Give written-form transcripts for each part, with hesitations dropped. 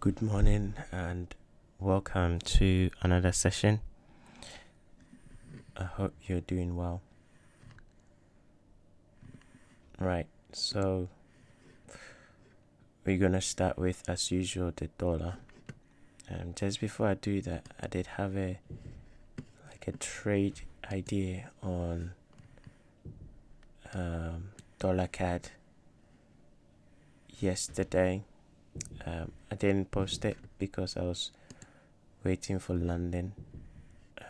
Good morning and welcome to another session. I hope you're doing well. Right, so we're gonna start with, as usual, the dollar. Just before I do that, I did have a trade idea on dollar CAD yesterday. I didn't post it because I was waiting for London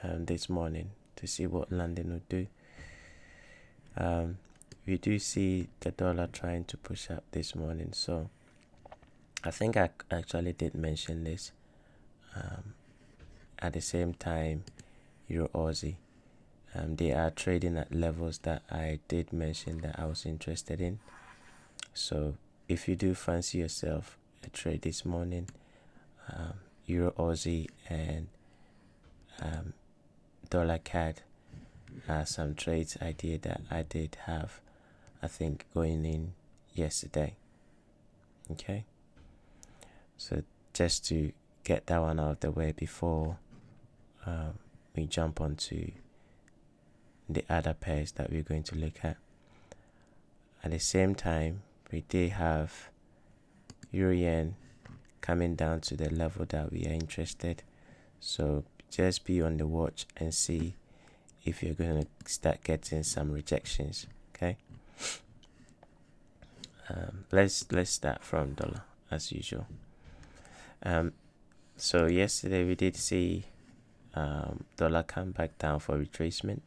this morning to see what London would do. We do see the dollar trying to push up this morning, so I think I actually did mention this. At the same time, Euro Aussie, they are trading at levels that I did mention that I was interested in. So if you do fancy yourself a trade this morning, Euro Aussie and dollar CAD are some trades idea that I did have, I think, going in yesterday. Okay, so just to get that one out of the way before we jump onto the other pairs that we're going to look at. At the same time, we did have Euro Yen coming down to the level that we are interested. So just be on the watch and see if you're going to start getting some rejections. Okay. Let's start from dollar as usual. So yesterday we did see dollar come back down for retracement.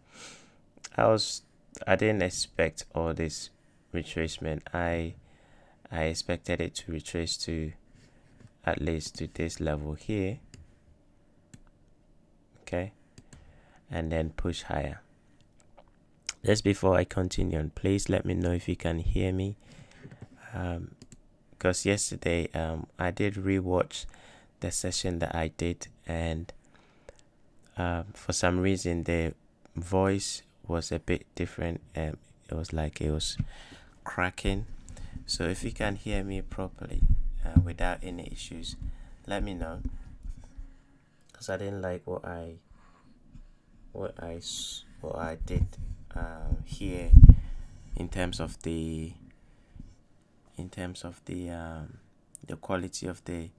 I didn't expect all this retracement. I expected it to retrace to at least to this level here, okay, and then push higher. Just before I continue on, please let me know if you can hear me, because yesterday I did rewatch the session that I did, and for some reason the voice was a bit different. It was like it was cracking. So if you can hear me properly without any issues, let me know, because I didn't like what I did here in terms of the quality of the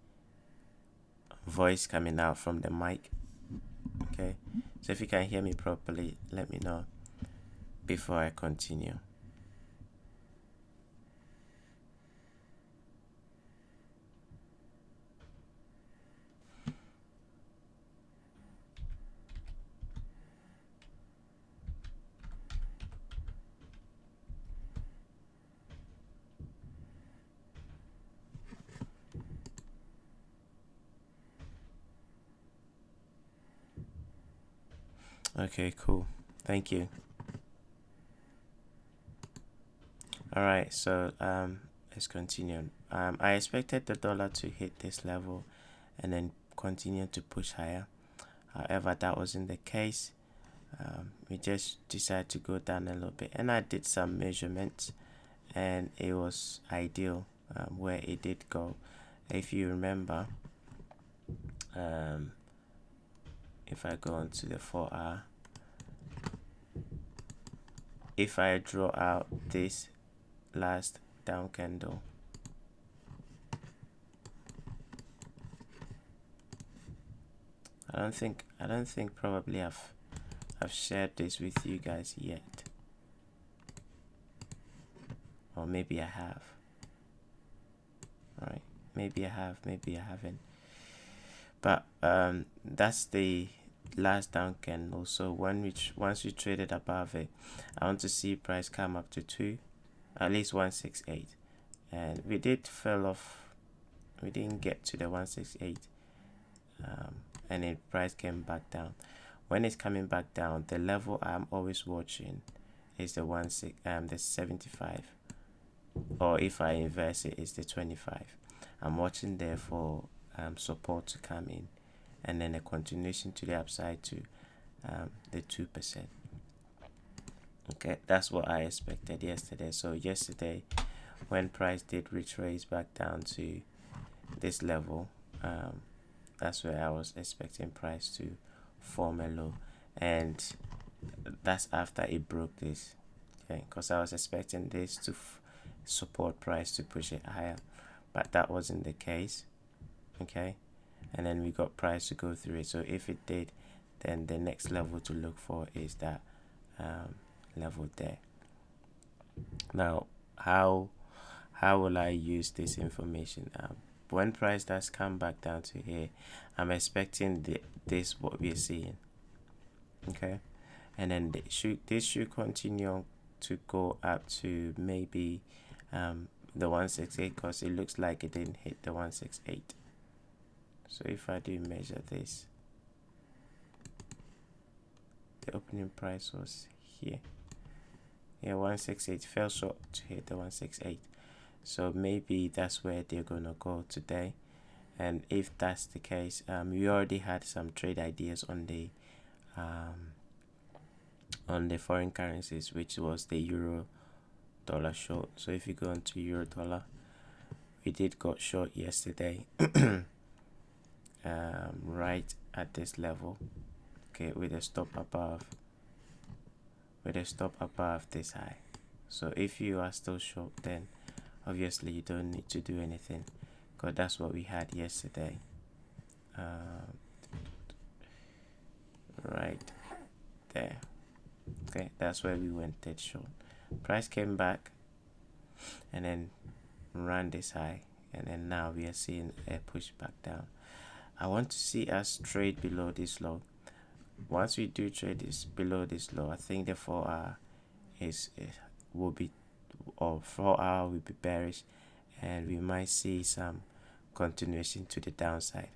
voice coming out from the mic. Okay, so if you can hear me properly, let me know before I continue. Okay, cool. Thank you. All right, so let's continue. I expected the dollar to hit this level and then continue to push higher. However, that wasn't the case. We just decided to go down a little bit, and I did some measurements, and it was ideal where it did go. If you remember, if I go onto the 4-hour, if I draw out this last down candle, I don't think probably I've shared this with you guys yet, or maybe I have. All right, maybe I have, maybe I haven't. But that's the last down candle. So once we traded above it, I want to see price come up to at least 168, and we did fell off. We didn't get to the 168, and then price came back down. When it's coming back down, the level I'm always watching is the 75, or if I inverse it, is the 25. I'm watching there for support to come in, and then a continuation to the upside to the 2%. Okay, that's what I expected yesterday. So yesterday, when price did retrace back down to this level, that's where I was expecting price to form a low, and that's after it broke this. Okay, because I was expecting this to support price to push it higher, but that wasn't the case. Okay, and then we got price to go through it. So if it did, then the next level to look for is that level there. Now, how will I use this information? When price does come back down to here, I'm expecting this what we're seeing. Okay, and then this should continue to go up to maybe the 168, because it looks like it didn't hit the 168. So if I do measure this, the opening price was here. Yeah, 168 fell short to hit the 168. So maybe that's where they're gonna go today. And if that's the case, we already had some trade ideas on the foreign currencies, which was the euro dollar short. So if you go into euro dollar, we did got short yesterday, right at this level. Okay, with a stop above this high. So if you are still short, then obviously you don't need to do anything, because that's what we had yesterday. Right there. Okay, that's where we went dead short. Price came back and then ran this high, and then now we are seeing a push back down. I want to see us trade below this low. Once we do trade this below this low, I think the 4-hour will be 4-hour will be bearish, and we might see some continuation to the downside.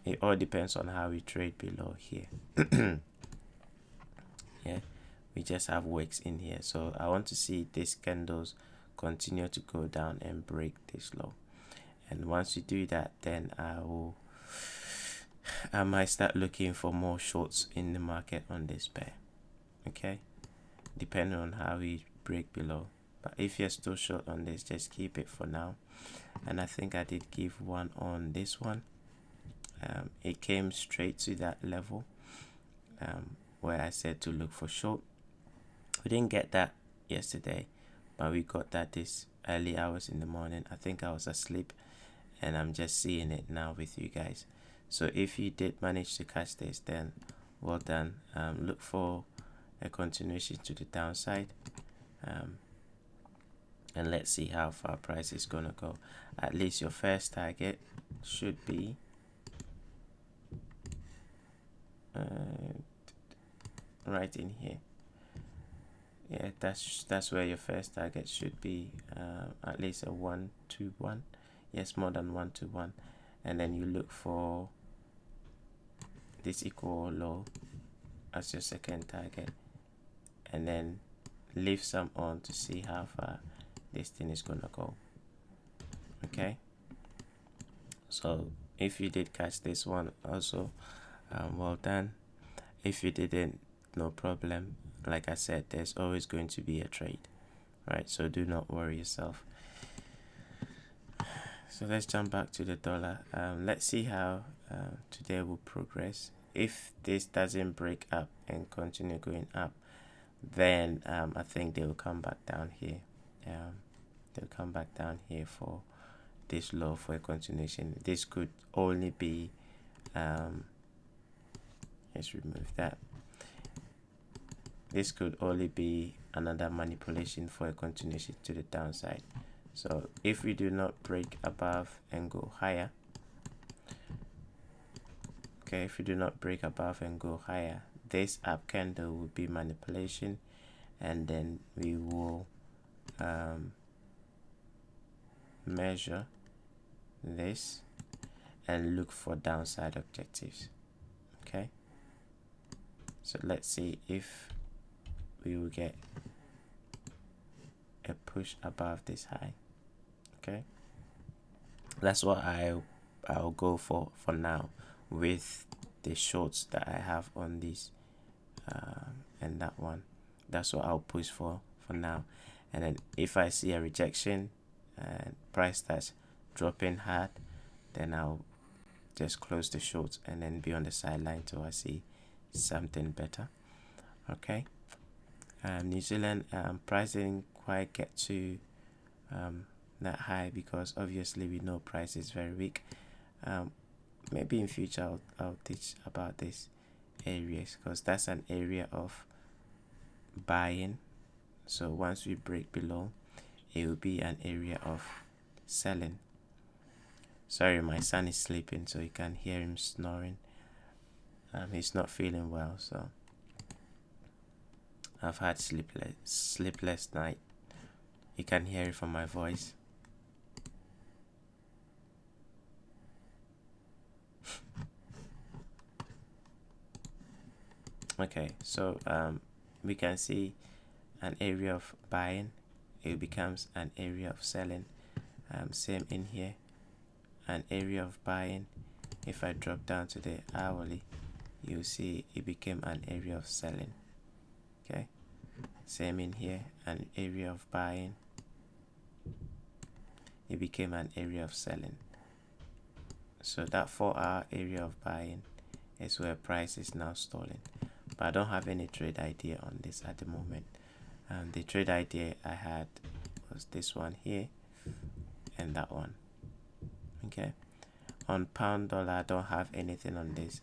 It all depends on how we trade below here. Yeah, we just have wicks in here, so I want to see these candles continue to go down and break this low. And once we do that, then I might start looking for more shorts in the market on this pair. Okay, depending on how we break below. But if you're still short on this, just keep it for now. And I think I did give one on this one. It came straight to that level where I said to look for short. We didn't get that yesterday, but we got that this early hours in the morning. I think I was asleep, and I'm just seeing it now with you guys. So if you did manage to catch this, then well done. Look for a continuation to the downside, and let's see how far price is gonna go. At least your first target should be right in here. Yeah, that's where your first target should be. At least a 1-1. Yes, more than 1-1. And then you look for this equal low as your second target, and then leave some on to see how far this thing is gonna go. Okay, so if you did catch this one also, well done. If you didn't, no problem. Like I said, there's always going to be a trade, right? So do not worry yourself. So let's jump back to the dollar. Let's see how today will progress. If this doesn't break up and continue going up, then I think they will come back down here. They'll come back down here for this low for a continuation. This could only be let's remove that. This could only be another manipulation for a continuation to the downside. So if we do not break above and go higher, okay, if we do not break above and go higher, this up candle will be manipulation, and then we will measure this and look for downside objectives. Okay, so let's see if we will get a push above this high. Okay, that's what I'll go for now with the shorts that I have on this and that one. That's what I'll push for now. And then if I see a rejection and price starts dropping hard, then I'll just close the short and then be on the sideline till I see something better. Okay. New Zealand price didn't quite get to that high because obviously we know price is very weak. Maybe in future I'll teach about this areas, because that's an area of buying. So once we break below, it will be an area of selling. Sorry, my son is sleeping, so you can hear him snoring. He's not feeling well, so I've had sleepless night. You can hear it from my voice. Okay, so we can see an area of buying, it becomes an area of selling. Same in here, an area of buying. If I drop down to the hourly, you'll see it became an area of selling. Okay, same in here, an area of buying, it became an area of selling. So that 4-hour area of buying is where price is now stalling. But I don't have any trade idea on this at the moment. The trade idea I had was this one here and that one. Okay, on pound dollar I don't have anything on this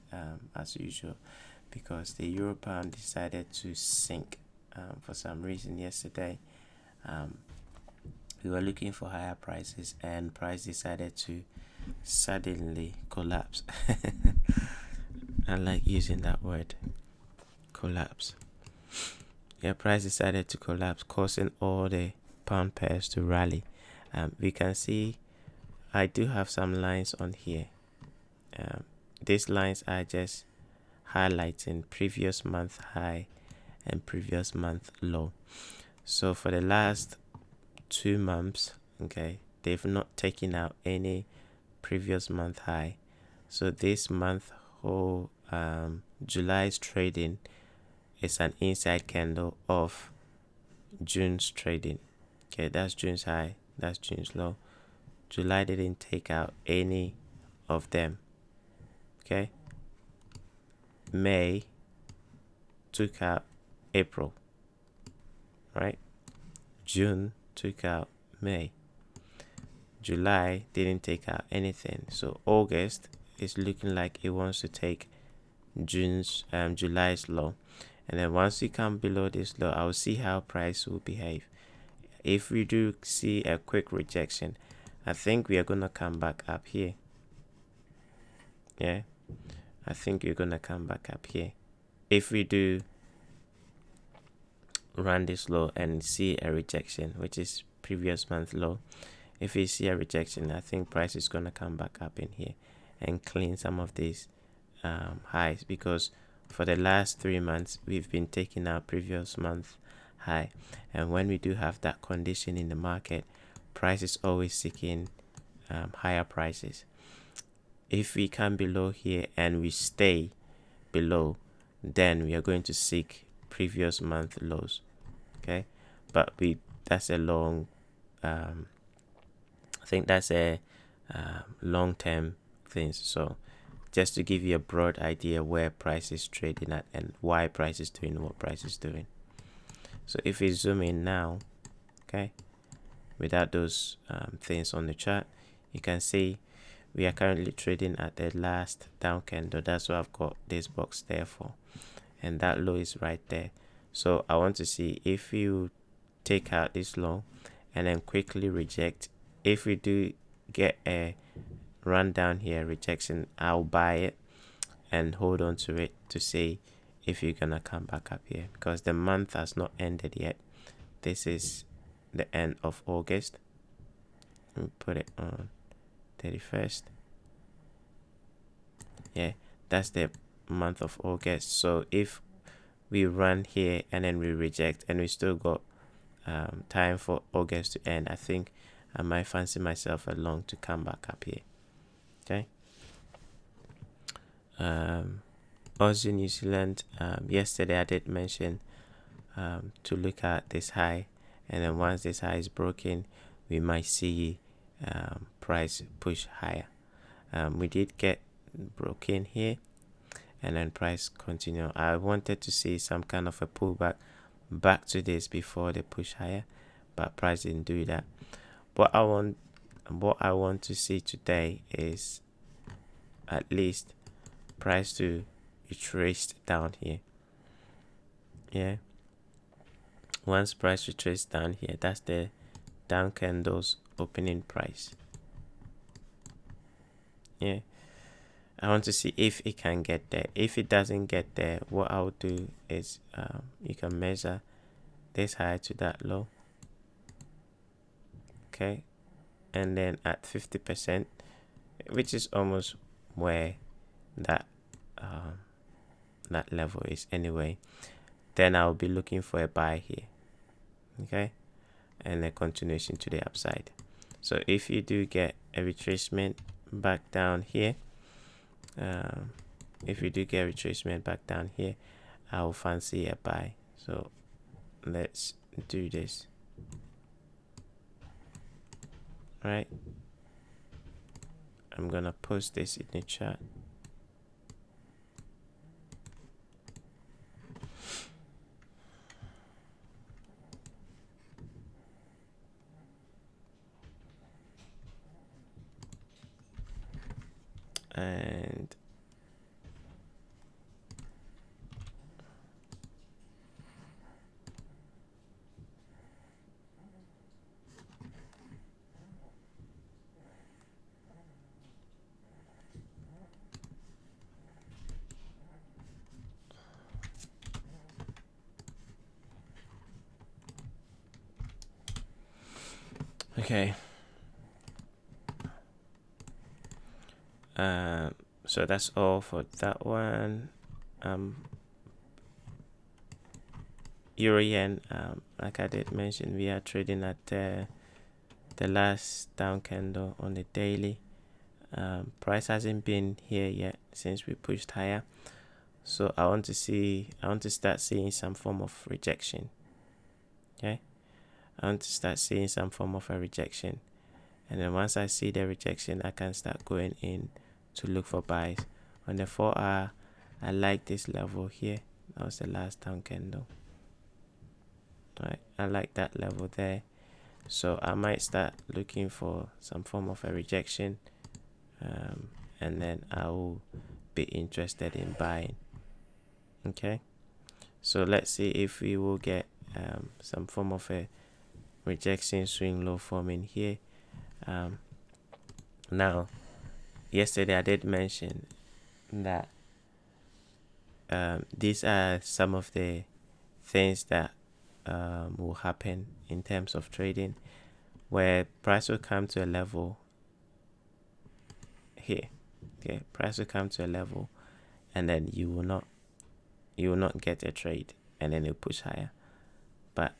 as usual, because the euro pound decided to sink for some reason yesterday. We were looking for higher prices and price decided to suddenly collapse. I like using that word, collapse. Yeah, price decided to collapse, causing all the pound pairs to rally. We can see I do have some lines on here. These lines are just highlighting previous month high and previous month low. So for the last 2 months, okay, they've not taken out any previous month high. So this month whole July's trading is an inside candle of June's trading. Okay, that's June's high, that's June's low. July didn't take out any of them. Okay, May took out April, right? June took out May. July didn't take out anything. So August is looking like it wants to take July's low. And then once we come below this low, I'll see how price will behave. If we do see a quick rejection, I think we are gonna come back up here. Yeah, I think we're gonna come back up here. If we do run this low and see a rejection, which is previous month low, if we see a rejection, I think price is gonna come back up in here and clean some of these highs, because for the last 3 months we've been taking out previous month high, and when we do have that condition in the market, price is always seeking higher prices. If we come below here and we stay below, then we are going to seek previous month lows. Okay, but that's a long I think that's a long-term thing. So just to give you a broad idea where price is trading at and why price is doing what price is doing. So if we zoom in now, okay, without those things on the chart, you can see we are currently trading at the last down candle. That's what I've got this box there for, and that low is right there. So I want to see if you take out this low and then quickly reject. If we do get a run down here rejection, I'll buy it and hold on to it to see if you're gonna come back up here, because the month has not ended yet. This is the end of August. Let me put it on 31st. Yeah, that's the month of August. So if we run here and then we reject and we still got time for August to end, I think I might fancy myself along to come back up here. Okay. Aussie New Zealand, yesterday I did mention to look at this high, and then once this high is broken, we might see price push higher. We did get broke in here, and then price continue. I wanted to see some kind of a pullback back to this before they push higher, but price didn't do that. What I want to see today is at least price to retrace down here. Yeah, once price retrace down here, that's the down candles opening price. Yeah, I want to see if it can get there. If it doesn't get there, what I'll do is you can measure this high to that low. Okay, and then at 50%, which is almost where that that level is anyway, then I'll be looking for a buy here. Okay, and a continuation to the upside. So if you do get a retracement back down here, I'll fancy a buy. So let's do this. Right, I'm gonna post this in the chat. And okay, so that's all for that one. Euro yen, like I did mention, we are trading at the last down candle on the daily. Price hasn't been here yet since we pushed higher, so I want to start seeing some form of rejection. Okay, I want to start seeing some form of a rejection, and then once I see the rejection, I can start going in to look for buys. On the 4-hour, I like this level here. That was the last down candle. Right, I like that level there, so I might start looking for some form of a rejection, and then I will be interested in buying. Okay, so let's see if we will get some form of a rejection swing low forming here. Now, yesterday I did mention that these are some of the things that will happen in terms of trading, where price will come to a level here. Okay, price will come to a level, and then you will not get a trade, and then it'll push higher. But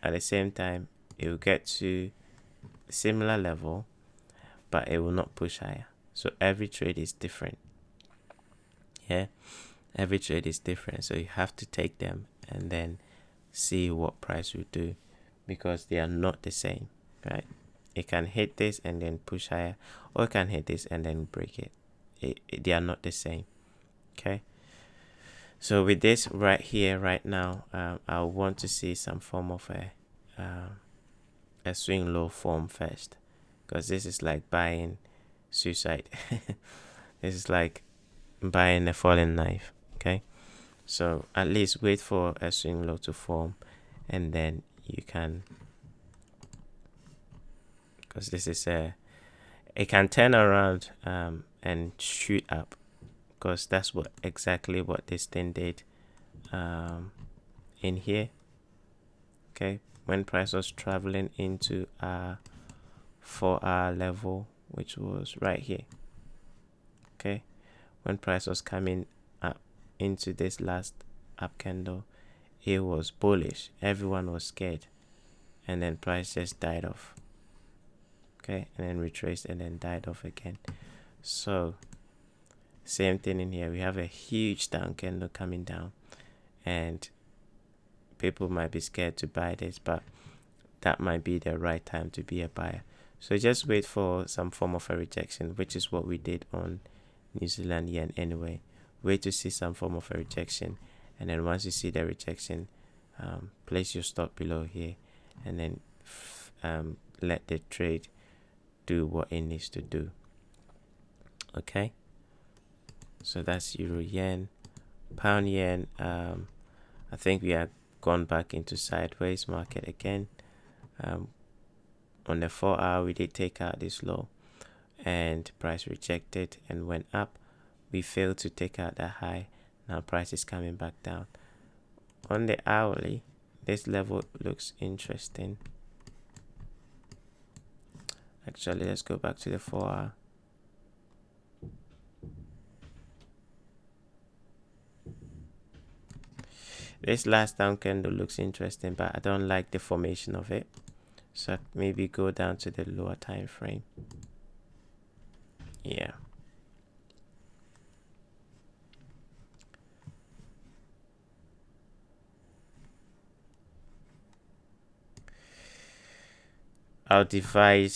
at the same time, it will get to a similar level, but it will not push higher. So every trade is different. Yeah, every trade is different. So you have to take them and then see what price will do, because they are not the same, right? It can hit this and then push higher, or it can hit this and then break it. They are not the same. Okay, so with this right here right now, I want to see some form of a swing low form first, because this is like buying suicide. This is like buying a falling knife. Okay, so at least wait for a swing low to form, and then you can, because this is it can turn around and shoot up, because that's exactly what this thing did in here. Okay, when price was traveling into a 4-hour level, which was right here. Okay, when price was coming up into this last up candle, it was bullish, everyone was scared, and then price just died off. Okay, and then retraced and then died off again. So same thing in here, we have a huge down candle coming down, and people might be scared to buy this, but that might be the right time to be a buyer. So just wait for some form of a rejection, which is what we did on New Zealand yen anyway. Wait to see some form of a rejection, and then once you see the rejection, place your stop below here, and then let the trade do what it needs to do. Okay, so that's euro yen. Pound yen, I think we have gone back into sideways market again. On the 4-hour, we did take out this low, and price rejected and went up. We failed to take out that high. Now price is coming back down. On the hourly, this level looks interesting. Actually, let's go back to the 4-hour. This last down candle looks interesting, but I don't like the formation of it. So maybe go down to the lower time frame. Yeah. I'll divide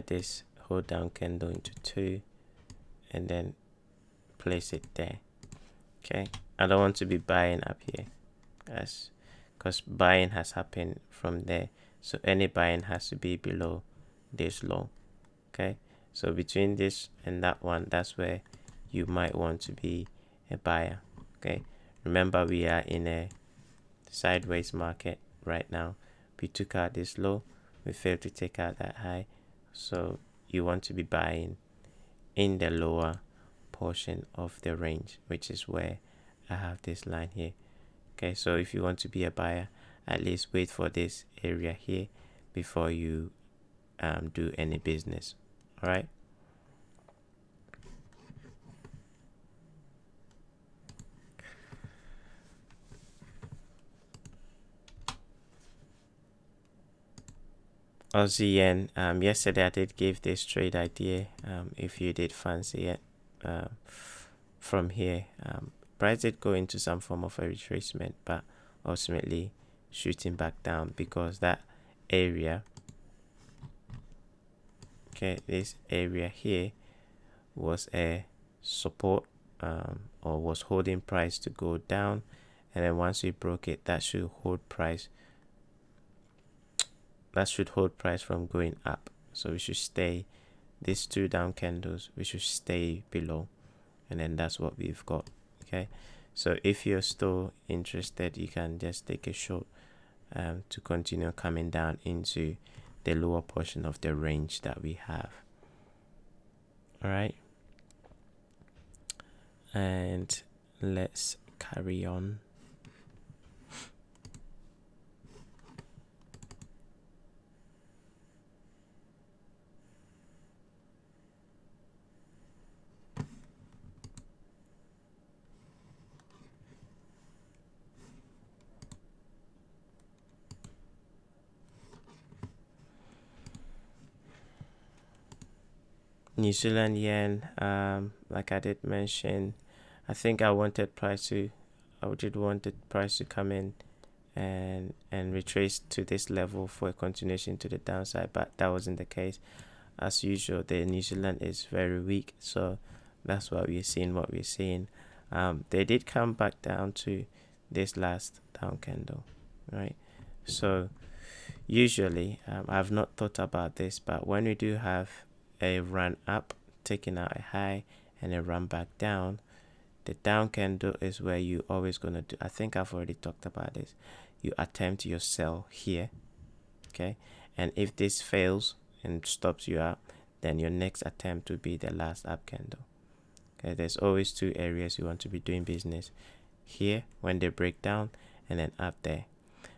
this hold down candle into 2 and then place it there. Okay, I don't want to be buying up here because buying has happened from there, so any buying has to be below this low. Okay, so between this and that one, that's where you might want to be a buyer. Okay, remember we are in a sideways market right now. We took out this low, we failed to take out that high, so you want to be buying in the lower portion of the range, which is where I have this line here. Okay, so if you want to be a buyer, at least wait for this area here before you do any business. All right. Aussie yen. Yesterday I did give this trade idea. If you did fancy it, from here, price did go into some form of a retracement, but ultimately shooting back down because that area, okay, this area here was a support, or was holding price to go down, and then once we broke it, that should hold price. That should hold price from going up. So we should stay, these 2 down candles, we should stay below, and then that's what we've got. Okay, so if you're still interested, you can just take a short to continue coming down into the lower portion of the range that we have. All right, and let's carry on. New Zealand yen, like I did mention, I think I did want the price to come in and retrace to this level for a continuation to the downside, but that wasn't the case. As usual, the New Zealand is very weak, so that's why we're seeing what we're seeing. They did come back down to this last down candle, right? So usually, I've not thought about this, but when we do have a run up, taking out a high, and a run back down, the down candle is where you always gonna do. I think I've already talked about this. You attempt your sell here, okay, and if this fails and stops you out, then your next attempt will be the last up candle. Okay, there's always 2 areas you want to be doing business: here when they break down, and then up there.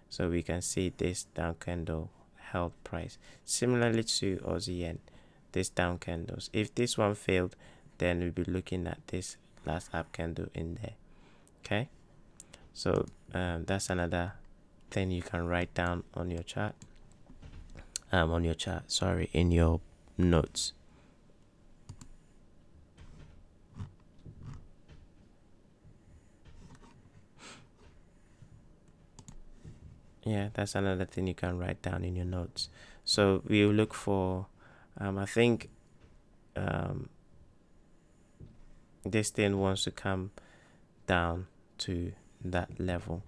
So we can see this down candle held price similarly to Aussie yen. This down candles, if this one failed, then we'll be looking at this last up candle in there. Okay, so that's another thing you can write down on your chart, in your notes. Yeah, that's another thing you can write down in your notes. So we'll look for I think this thing wants to come down to that level.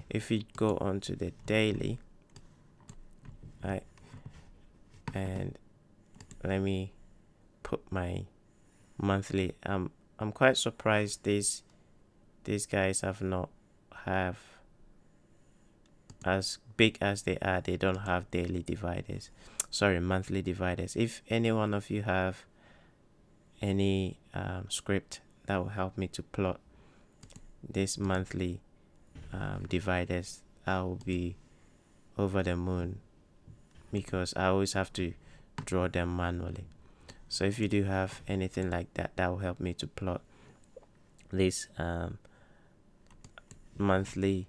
If we go on to the daily, right, and let me put my monthly. I'm quite surprised these guys have not have, as big as they are, they don't have daily dividers, sorry, monthly dividers. If any one of you have any script that will help me to plot this monthly dividers, I will be over the moon, because I always have to draw them manually. So if you do have anything like that, that will help me to plot this monthly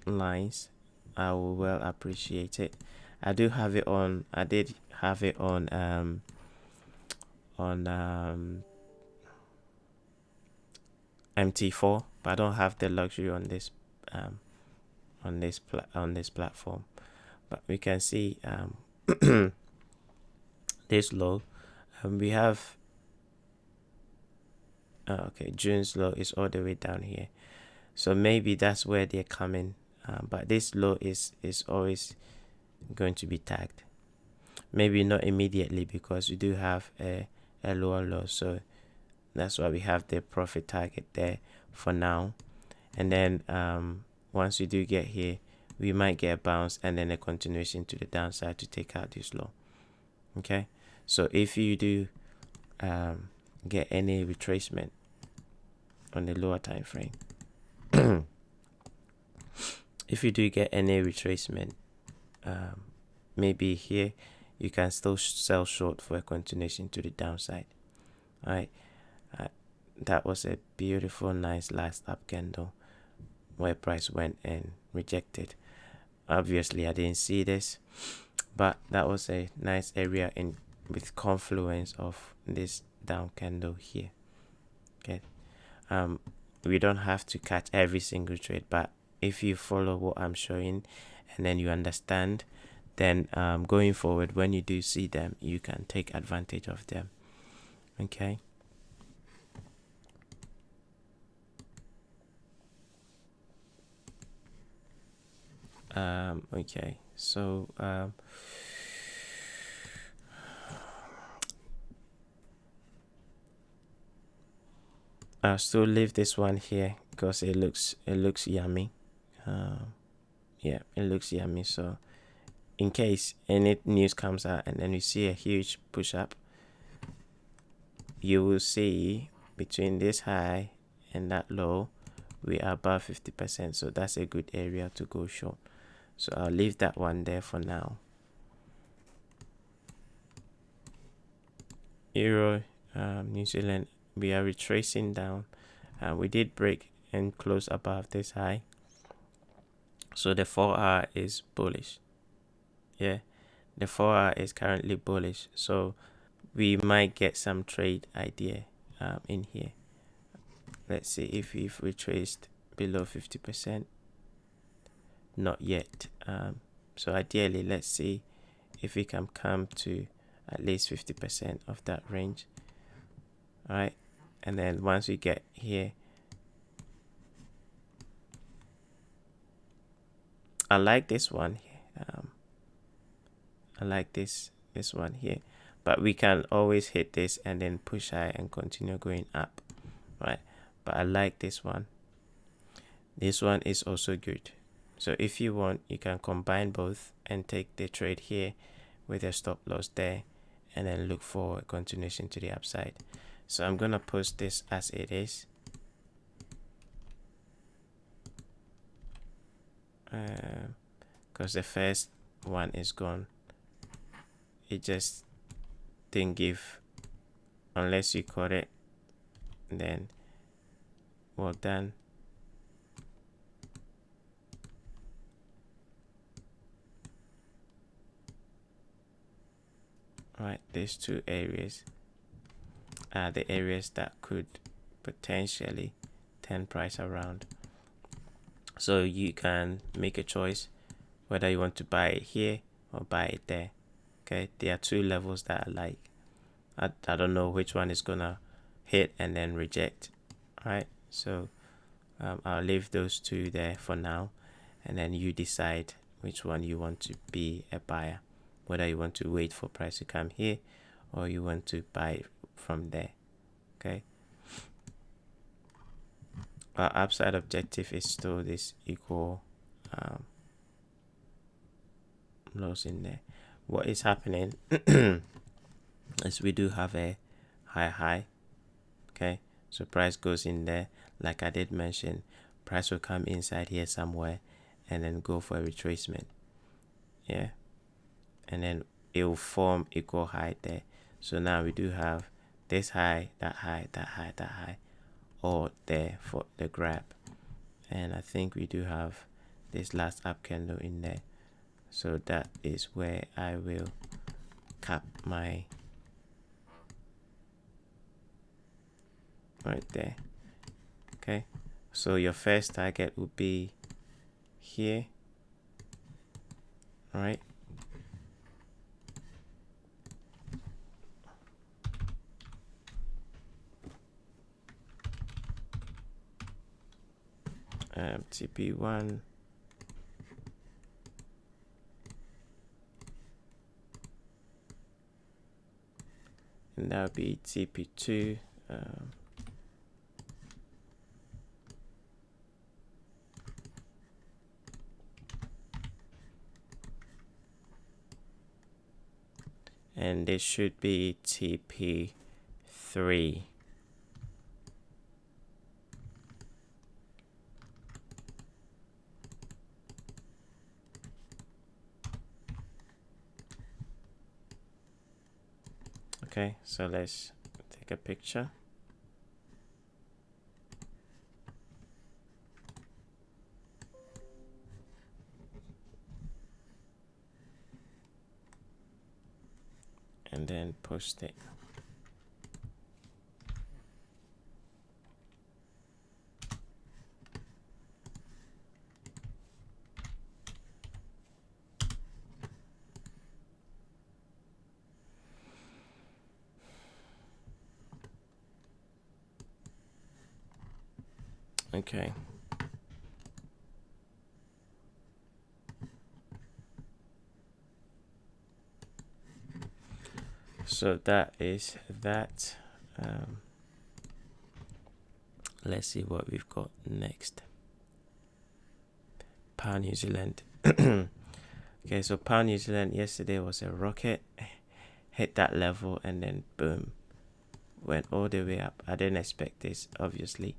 lines, I will well appreciate it. I do have it on, I did have it on MT4, but I don't have the luxury on this platform. But we can see this low, and we have okay, June's low is all the way down here, so maybe that's where they're coming. But this low is always going to be tagged, maybe not immediately, because we do have a lower low, so that's why we have the profit target there for now. And then once we do get here, we might get a bounce and then a continuation to the downside to take out this low. Okay, so if you do get any retracement on the lower time frame, if you do get any retracement, maybe here you can still sell short for a continuation to the downside. All right, that was a beautiful, nice last up candle where price went and rejected. Obviously I didn't see this, but that was a nice area in with confluence of this down candle here. Okay, we don't have to catch every single trade, but if you follow what I'm showing and then you understand, then going forward, when you do see them, you can take advantage of them. Okay, okay, so I'll still leave this one here because it looks yummy. Yeah, it looks yummy. So in case any news comes out and then you see a huge push up, you will see between this high and that low, we are above 50%, so that's a good area to go short. So I'll leave that one there for now. Euro, New Zealand, we are retracing down. We did break and close above this high, so the 4-hour is bullish. Yeah, the 4-hour is currently bullish, so we might get some trade idea in here. Let's see if we've retraced below 50%. Not yet. So ideally, let's see if we can come to at least 50% of that range. All right, and then once we get here, I like this one here. I like this one here, but we can always hit this and then push high and continue going up, right? But I like this one. This one is also good. So if you want, you can combine both and take the trade here with a stop loss there, and then look for a continuation to the upside. So I'm gonna post this as it is. Because the first one is gone. It just didn't give, unless you caught it, then well done. Right, these two areas are the areas that could potentially turn price around. So you can make a choice whether you want to buy it here or buy it there. Okay, there are two levels that are like, I don't know which one is gonna hit and then reject. All right, so I'll leave those two there for now, and then you decide which one you want to be a buyer, whether you want to wait for price to come here or you want to buy from there. Okay, our upside objective is still this equal lows in there. What is happening is we do have a high. Okay, so price goes in there, like I did mention, price will come inside here somewhere and then go for a retracement. Yeah, and then it will form equal high there. So now we do have this high, that high, that high, that high, all there for the grab. And I think we do have this last up candle in there. So that is where I will cap my right there. Okay, so your first target would be here. All right, TP1, and that would be TP2. And this should be TP3. Okay, so let's take a picture. And then post it. Okay. So that is that. Let's see what we've got next. Pound New Zealand. Okay, so Pound New Zealand yesterday was a rocket, hit that level, and then boom, went all the way up. I didn't expect this, obviously.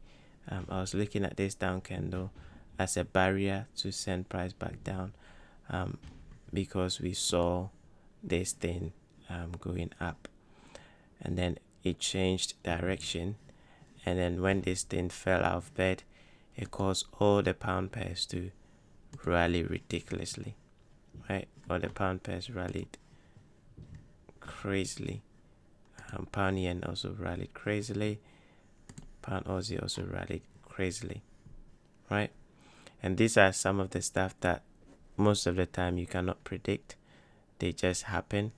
I was looking at this down candle as a barrier to send price back down, because we saw this thing going up, and then it changed direction, and then when this thing fell out of bed, it caused all the pound pairs to rally ridiculously, right? All the pound pairs rallied crazily. Pound yen also rallied crazily. Pound Aussie also rallied crazily, right? And these are some of the stuff that most of the time you cannot predict. They just happen.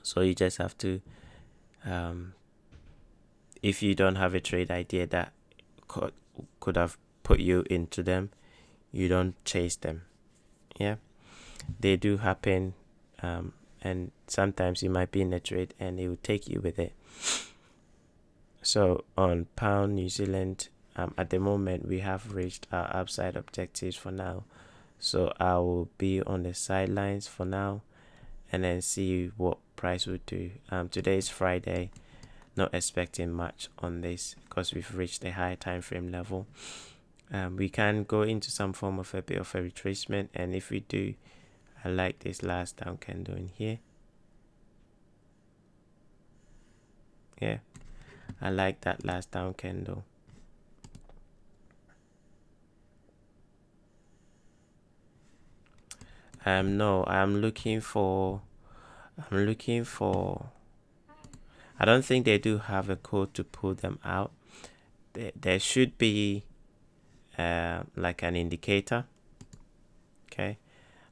So you just have to, if you don't have a trade idea that could have put you into them, you don't chase them. Yeah, they do happen, and sometimes you might be in a trade and it will take you with it. So on Pound New Zealand, at the moment we have reached our upside objectives for now, so I will be on the sidelines for now and then see what price would do. Today is Friday, not expecting much on this because we've reached a high time frame level. We can go into some form of a bit of a retracement, and if we do, I like this last down candle in here. Yeah, I like that last down candle. No, I'm looking for I don't think they do have a code to pull them out. There should be like an indicator. Okay,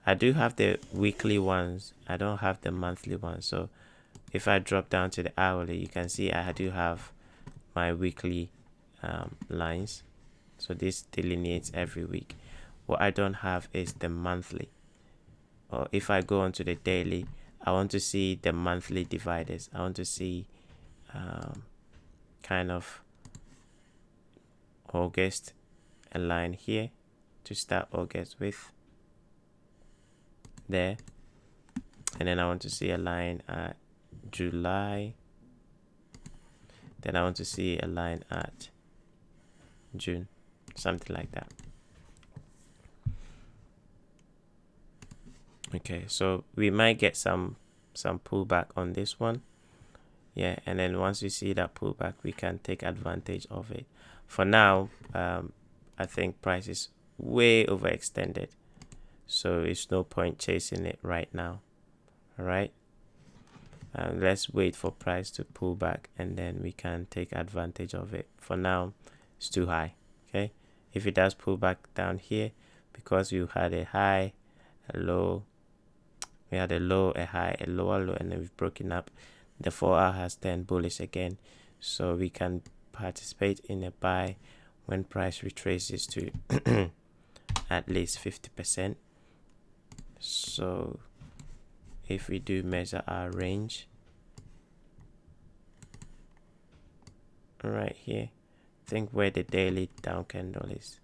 I do have the weekly ones, I don't have the monthly ones. So if I drop down to the hourly, you can see I do have my weekly lines. So this delineates every week. What I don't have is the monthly. Or if I go onto the daily, I want to see the monthly dividers. I want to see kind of August, a line here to start August with, there, and then I want to see a line at July, then I want to see a line at June, something like that. Okay, so we might get some pullback on this one, yeah, and then once we see that pullback, we can take advantage of it. For now, I think price is way overextended, so it's no point chasing it right now. All right, let's wait for price to pull back, and then we can take advantage of it. For now, it's too high. Okay, if it does pull back down here, because you had a high, a low, we had a low, a high, a lower low, and then we've broken up, the 4 hour has turned bullish again, so we can participate in a buy when price retraces to at least 50%. So if we do measure our range right here, think where the daily down candle is.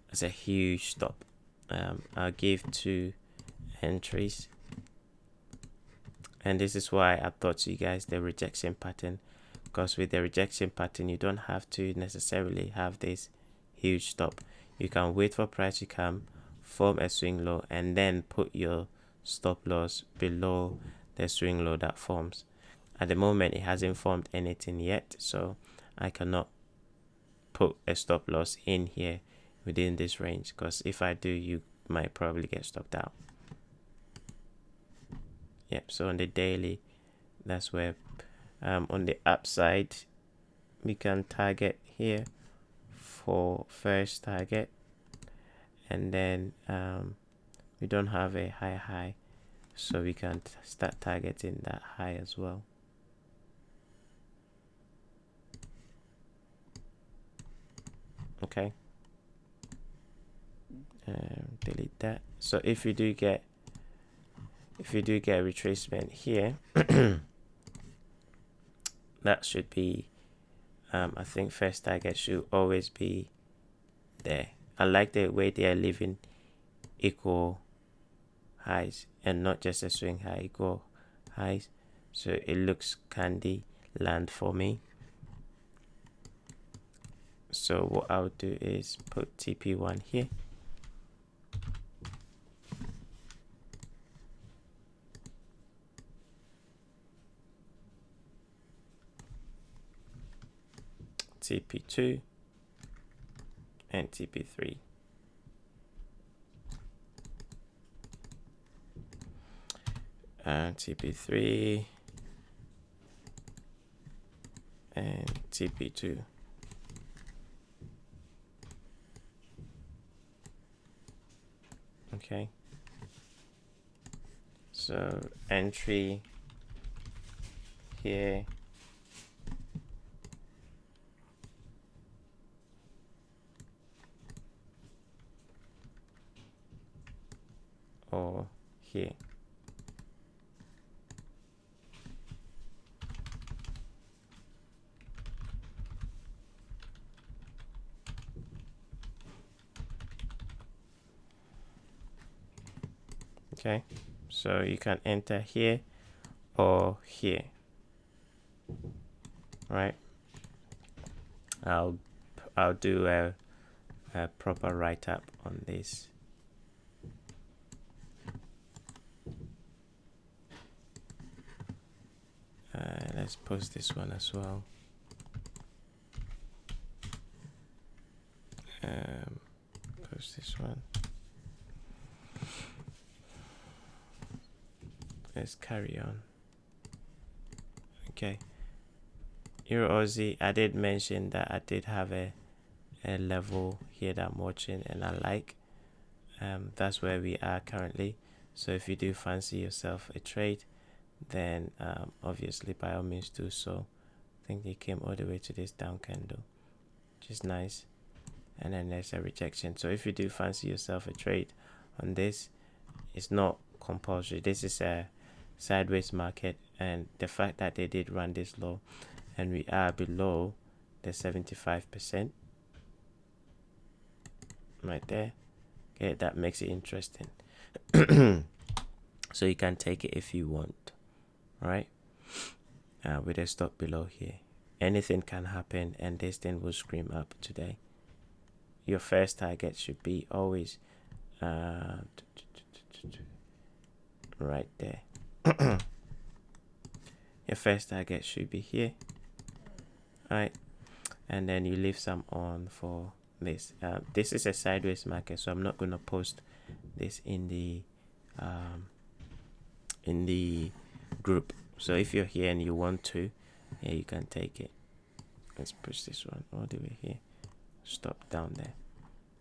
That's a huge stop. I'll give 2 entries, and this is why I taught to you guys the rejection pattern, because with the rejection pattern you don't have to necessarily have this huge stop. You can wait for price to come, form a swing low, and then put your stop loss below the swing low that forms. At the moment it hasn't formed anything yet, so I cannot put a stop loss in here within this range, because if I do, you might probably get stopped out. Yep, so on the daily, that's where on the upside we can target here for first target, and then we don't have a high, so we can start targeting that high as well. Okay, delete that. So if you do get retracement here, that should be I think first target should always be there. I like the way they are leaving equal highs and not just a swing high, equal highs, so it looks candy land for me. So what I'll do is put TP1 here, TP2, and TP3. And TP3 and TP2. Okay, so entry here, or here. Okay, so you can enter here or here. Right, I'll do a proper write-up on this. Let's post this one as well. Post this one. Let's carry on. Okay, Euro Aussie, I did mention that I did have a a level here that I'm watching and I like. That's where we are currently. So if you do fancy yourself a trade, then obviously by all means do so. I think they came all the way to this down candle, which is nice, and then there's a rejection. So if you do fancy yourself a trade on this, it's not compulsory. This is a sideways market, and the fact that they did run this low and we are below the 75% right there, okay, that makes it interesting. So you can take it if you want, right? With a stop below here. Anything can happen and this thing will scream up today. Your first target should be always right there. Your first target should be here, right? And then you leave some on for this. This is a sideways market, so I'm not going to post this in the group. So if you're here and you want to, yeah, you can take it. Let's push this one all the way here. Stop down there.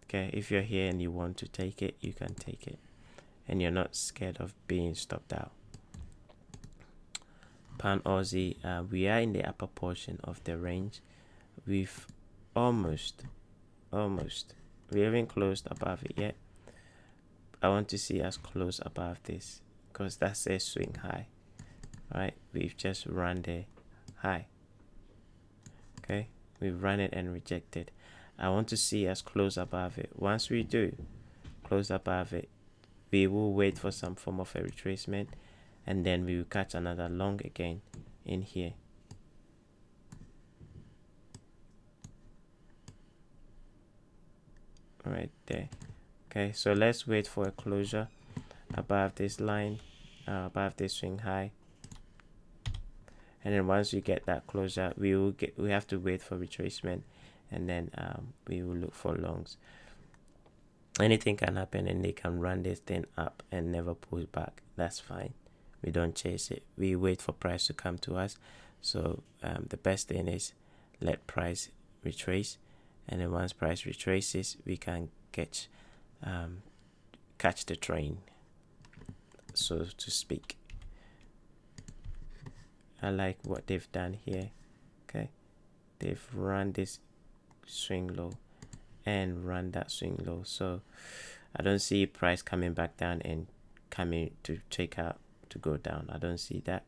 Okay, if you're here and you want to take it, you can take it, and you're not scared of being stopped out. Pound Aussie, we are in the upper portion of the range. We've almost, we haven't closed above it yet. I want to see us close above this because that's a swing high, right? We've just run the high. Okay, we've run it and rejected. I want to see us close above it. Once we do close above it, we will wait for some form of a retracement, and then we will catch another long again in here. Right there. Okay, so let's wait for a closure above this line, above this swing high, and then once we get that closure, we have to wait for retracement, and then we will look for longs. Anything can happen and they can run this thing up and never pull back. That's fine. We don't chase it. We wait for price to come to us. So the best thing is let price retrace, and then once price retraces, we can catch the train, so to speak. I like what they've done here. Okay, they've run this swing low and run that swing low, so I don't see price coming back down and coming to take out to go down. I don't see that.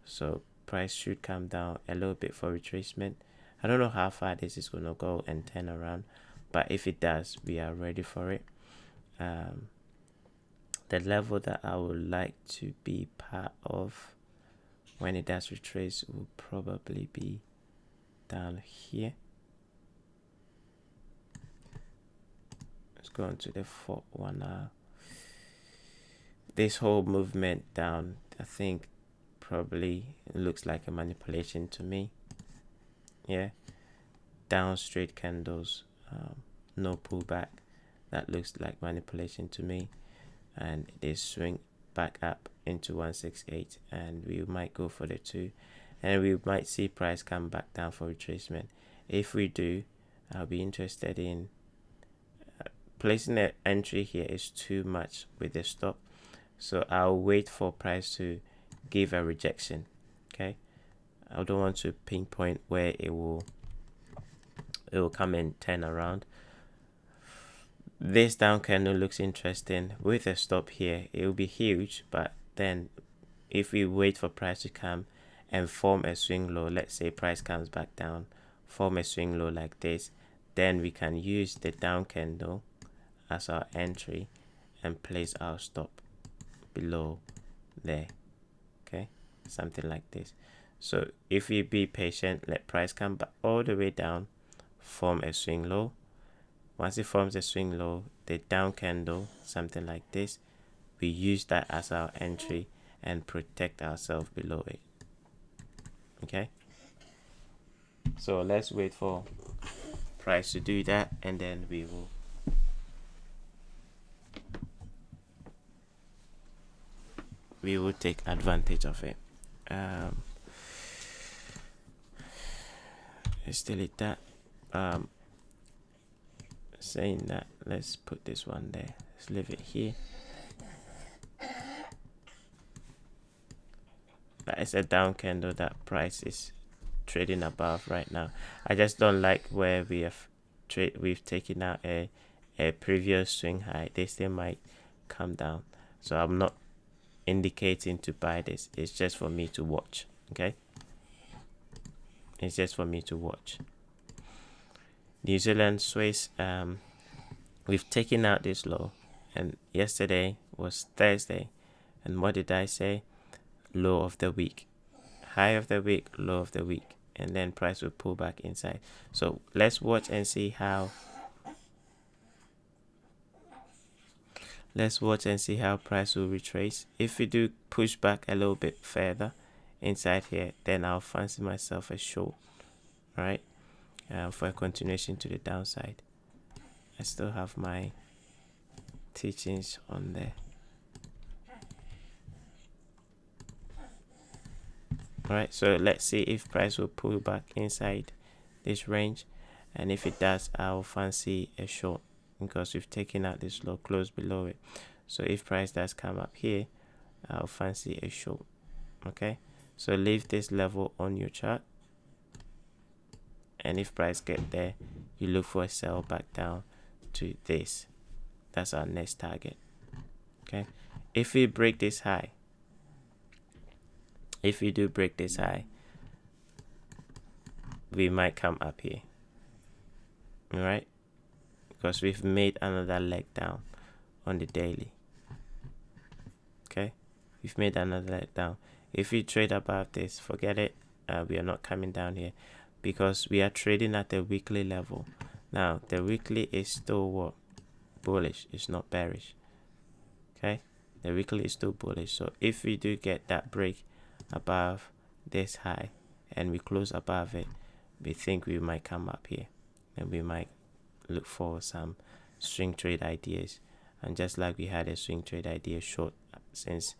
So price should come down a little bit for retracement. I don't know how far this is going to go and turn around, but if it does, we are ready for it. The level that I would like to be part of when it does retrace will probably be down here. Let's go into the fourth one now. This whole movement down, I think probably looks like a manipulation to me. Yeah, down straight candles, no pullback. That looks like manipulation to me, and they swing back up into 168, and we might go for the 2, and we might see price come back down for retracement. If we do, I'll be interested in placing an entry here. Is too much with the stop, so I'll wait for price to give a rejection. Okay, I don't want to pinpoint where it will come and turn around. This down candle looks interesting with a stop here. It will be huge, but then if we wait for price to come and form a swing low, let's say price comes back down, form a swing low like this, then we can use the down candle as our entry and place our stop below there. Okay, something like this. So if we be patient, let price come back all the way down, form a swing low. Once it forms a swing low, the down candle, something like this, we use that as our entry and protect ourselves below it. Okay, so let's wait for price to do that, and then we will take advantage of it. Let's delete that. saying that, let's put this one there. Let's leave it here. That is a down candle that price is trading above right now. I just don't like where we've taken out a previous swing high. This thing might come down, so I'm not indicating to buy this. It's just for me to watch. Okay, it's just for me to watch. New Zealand Swiss, we've taken out this low, and yesterday was Thursday, and what did I say? Low of the week, high of the week, low of the week, and then price will pull back inside. So let's watch and see how price will retrace. If we do push back a little bit further inside here, then I'll fancy myself a short, right? For a continuation to the downside. I still have my teachings on there. Alright, so let's see if price will pull back inside this range, and if it does, I'll fancy a short because we've taken out this low close below it. So if price does come up here, I'll fancy a short. Okay, so leave this level on your chart, and if price get there, you look for a sell back down to this. That's our next target. Okay, if we break this high, if we do break this high, we might come up here. All right, because we've made another leg down on the daily. Okay, we've made another leg down. If we trade above this, forget it. We are not coming down here because we are trading at the weekly level. Now the weekly is still what? Bullish. It's not bearish. Okay, the weekly is still bullish. So if we do get that break above this high and we close above it, we think we might come up here, and we might look for some swing trade ideas. And just like we had a swing trade idea short since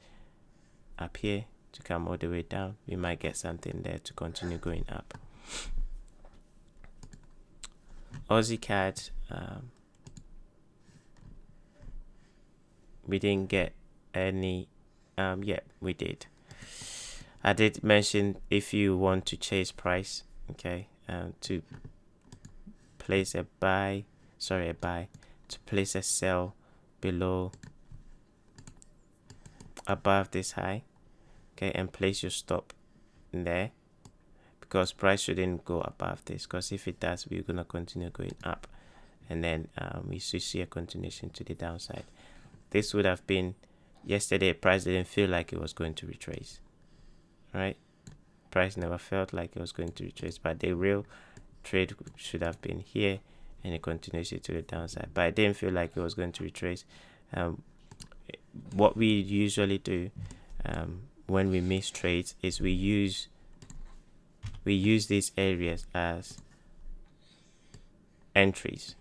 up here to come all the way down, we might get something there to continue going up. Aussie CAD, we didn't get any. Yeah, we did. I did mention if you want to chase price, okay, to place a buy, to place a sell below, above this high, okay, and place your stop in there, because price shouldn't go above this, because if it does, we're gonna continue going up, and then we should see a continuation to the downside. This would have been yesterday. Price didn't feel like it was going to retrace. Right, price never felt like it was going to retrace, but the real trade should have been here and a continuation to the downside, but I didn't feel like it was going to retrace. What we usually do when we miss trades is we use these areas as entries.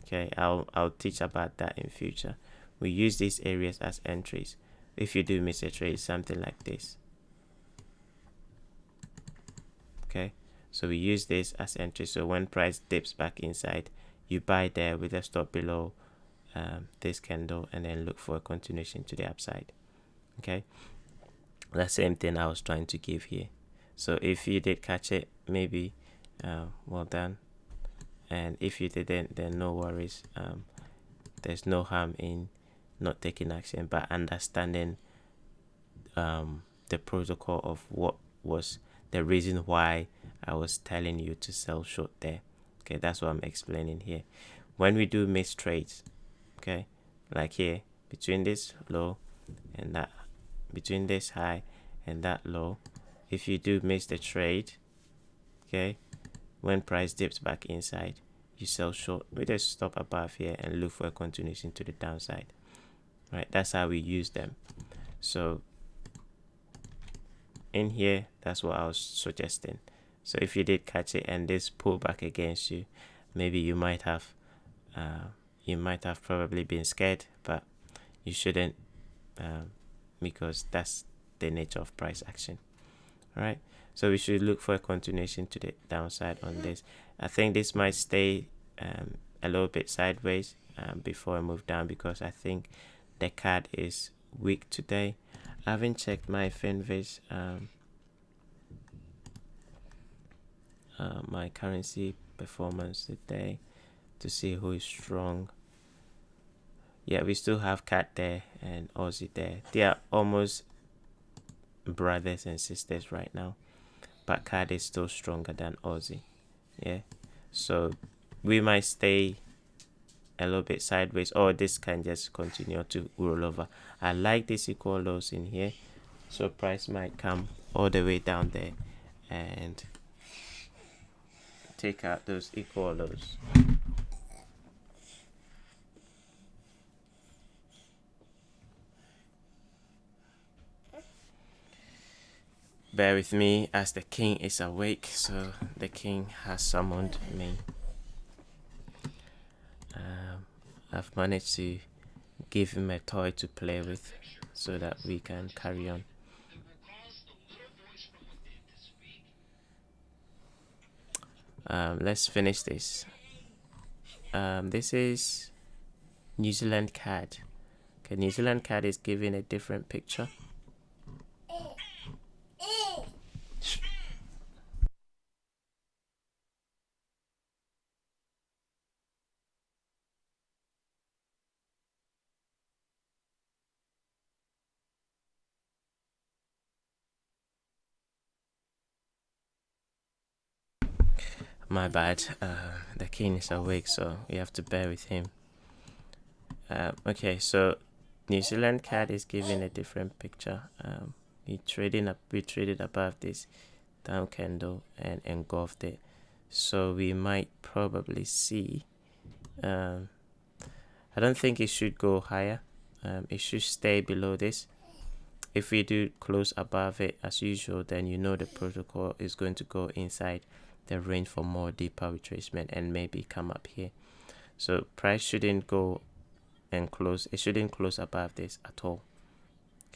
Okay, I'll teach about that in future. We use these areas as entries. If you do miss a trade, something like this. Okay, so we use this as entry. So when price dips back inside, you buy there with a stop below this candle, and then look for a continuation to the upside. Okay, the same thing I was trying to give here. So if you did catch it, maybe well done, and if you didn't, then no worries. There's no harm in not taking action, but understanding the protocol of what was the reason why I was telling you to sell short there. Okay, that's what I'm explaining here. When we do miss trades, okay, like here, between this low and that, between this high and that low, if you do miss the trade, okay, when price dips back inside, you sell short with a stop above here and look for a continuation to the downside. Right, that's how we use them. So in here, that's what I was suggesting. So if you did catch it and this pull back against you, maybe you might have probably been scared, but you shouldn't, because that's the nature of price action. All right, so we should look for a continuation to the downside on this. I think this might stay a little bit sideways before I move down, because I think the CAD is weak today. I haven't checked my Finviz, my currency performance today to see who is strong. Yeah, we still have CAD there and Aussie there. They are almost brothers and sisters right now, but CAD is still stronger than Aussie. Yeah, so we might stay a little bit sideways, or this can just continue to roll over. I like this equal lows in here, so price might come all the way down there and take out those equal lows. Bear with me as the king is awake, so the king has summoned me. I've managed to give him a toy to play with so that we can carry on. Let's finish this. This is New Zealand CAD. Okay, New Zealand CAD is giving a different picture. My bad. The king is awake, so we have to bear with him. Okay, so New Zealand CAD is giving a different picture. We traded above this down candle and engulfed it, so we might probably see. I don't think it should go higher. It should stay below this. If we do close above it as usual, then you know the protocol is going to go inside the range for more deeper retracement and maybe come up here. So price shouldn't go and close. It shouldn't close above this at all.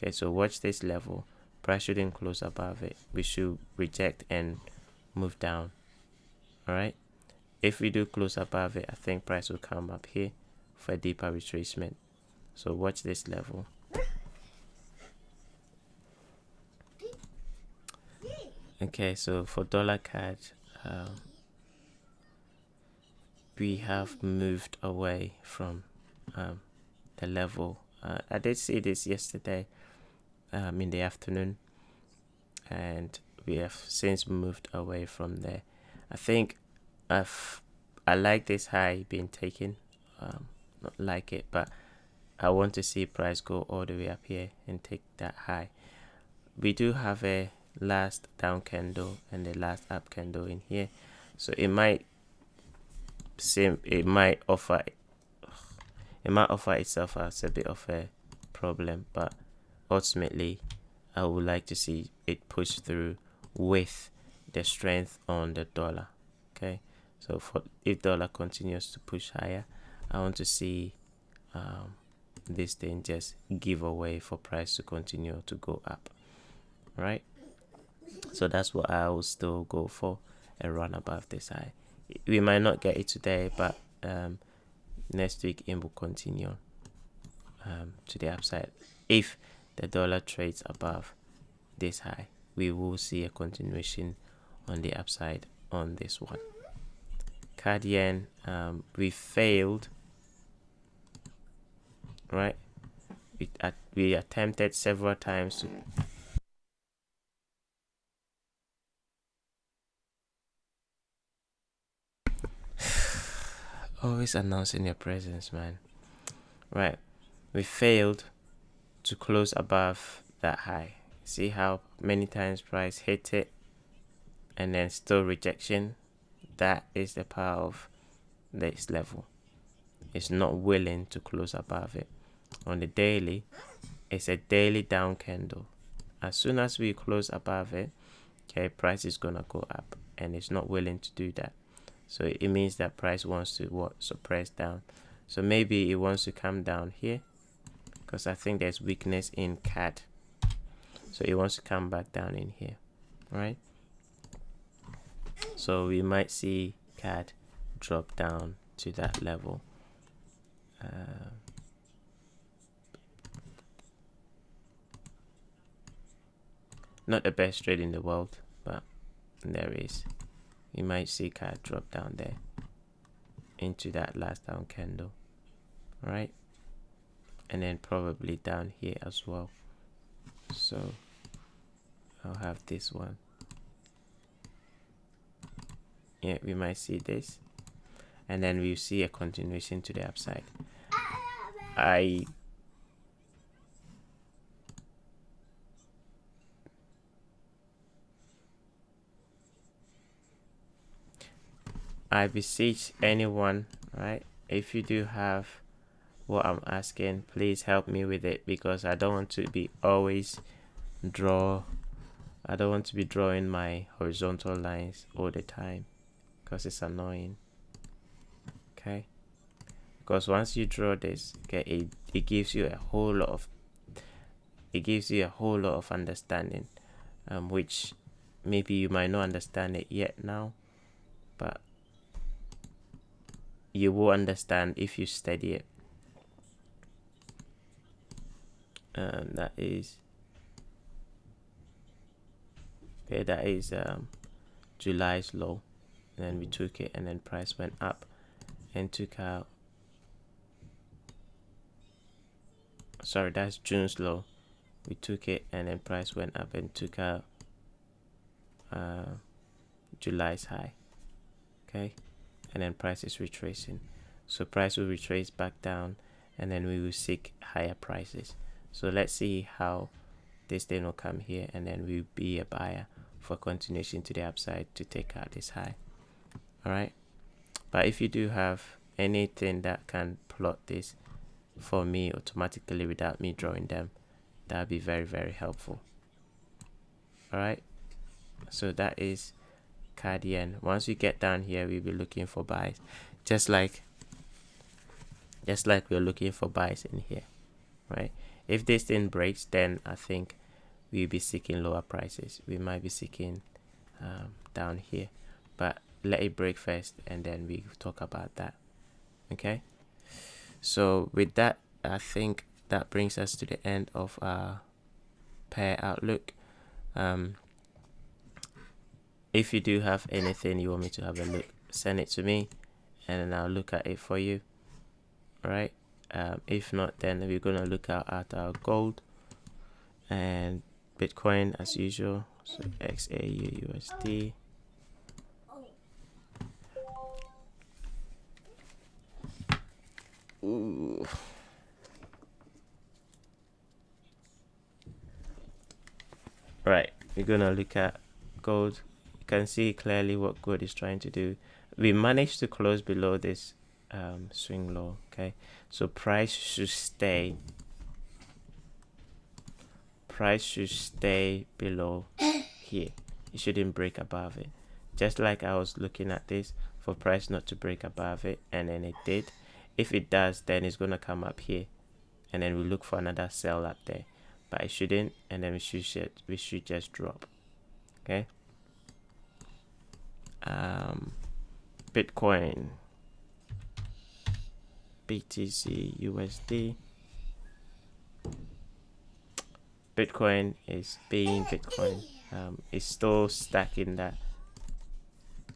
Okay, so watch this level. Price shouldn't close above it. We should reject and move down. All right, if we do close above it, I think price will come up here for a deeper retracement. So watch this level. Okay, so for dollar CAD, we have moved away from the level. I did see this yesterday in the afternoon, and we have since moved away from there. I think I like this high being taken. Not like it, but I want to see price go all the way up here and take that high. We do have a last down candle and the last up candle in here, so it might offer itself as a bit of a problem, but ultimately I would like to see it push through with the strength on the dollar. Okay, so if dollar continues to push higher, I want to see this thing just give away for price to continue to go up. Right, so that's what I will still go for, a run above this high. We might not get it today, but next week it will continue to the upside. If the dollar trades above this high, we will see a continuation on the upside on this one. CAD yen, we failed. Right, we attempted several times to always announcing your presence, man. Right, we failed to close above that high. See how many times price hit it and then still rejection? That is the power of this level. It's not willing to close above it. On the daily, it's a daily down candle. As soon as we close above it, okay, price is gonna go up, and it's not willing to do that. So it means that price wants to suppress down. So maybe it wants to come down here, because I think there's weakness in CAD. So it wants to come back down in here, right? So we might see CAD drop down to that level. Not the best trade in the world, but there is. You might see CAD drop down there into that last down candle, right? And then probably down here as well. So I'll have this one. Yeah, we might see this, and then we'll see a continuation to the upside. I beseech anyone, right? If you do have what I'm asking, please help me with it, because I don't want to be always I don't want to be drawing my horizontal lines all the time, because it's annoying. Okay, because once you draw this, okay, it gives you a whole lot of understanding, which maybe you might not understand it yet now, but you will understand if you study it. That is July's low, and then we took it, and then price went up and took out, sorry, that's June's low. We took it, and then price went up and took out July's high. Okay, and then price is retracing, so price will retrace back down, and then we will seek higher prices. So let's see how this thing will come here, and then we'll be a buyer for continuation to the upside to take out this high. All right, but if you do have anything that can plot this for me automatically without me drawing them, that would be very, very helpful. All right, so that is Cardian. Once we get down here, we'll be looking for buys, just like we're looking for buys in here, right? If this thing breaks, then I think we'll be seeking lower prices. We might be seeking down here, but let it break first, and then we talk about that. Okay, so with that, I think that brings us to the end of our pair outlook. If you do have anything you want me to have a look, send it to me, and then I'll look at it for you. All right, if not, then we're gonna look at our gold and Bitcoin as usual. So XAU USD. Ooh. Right, we're gonna look at gold. You can see clearly what gold is trying to do. We managed to close below this swing low. Okay, so price should stay below here. It shouldn't break above it, just like I was looking at this for price not to break above it, and then it did. If it does, then it's gonna come up here, and then we look for another sell up there, but it shouldn't, and then we should just drop. Okay, Bitcoin, BTC USD. Bitcoin is being Bitcoin. It's still stuck in that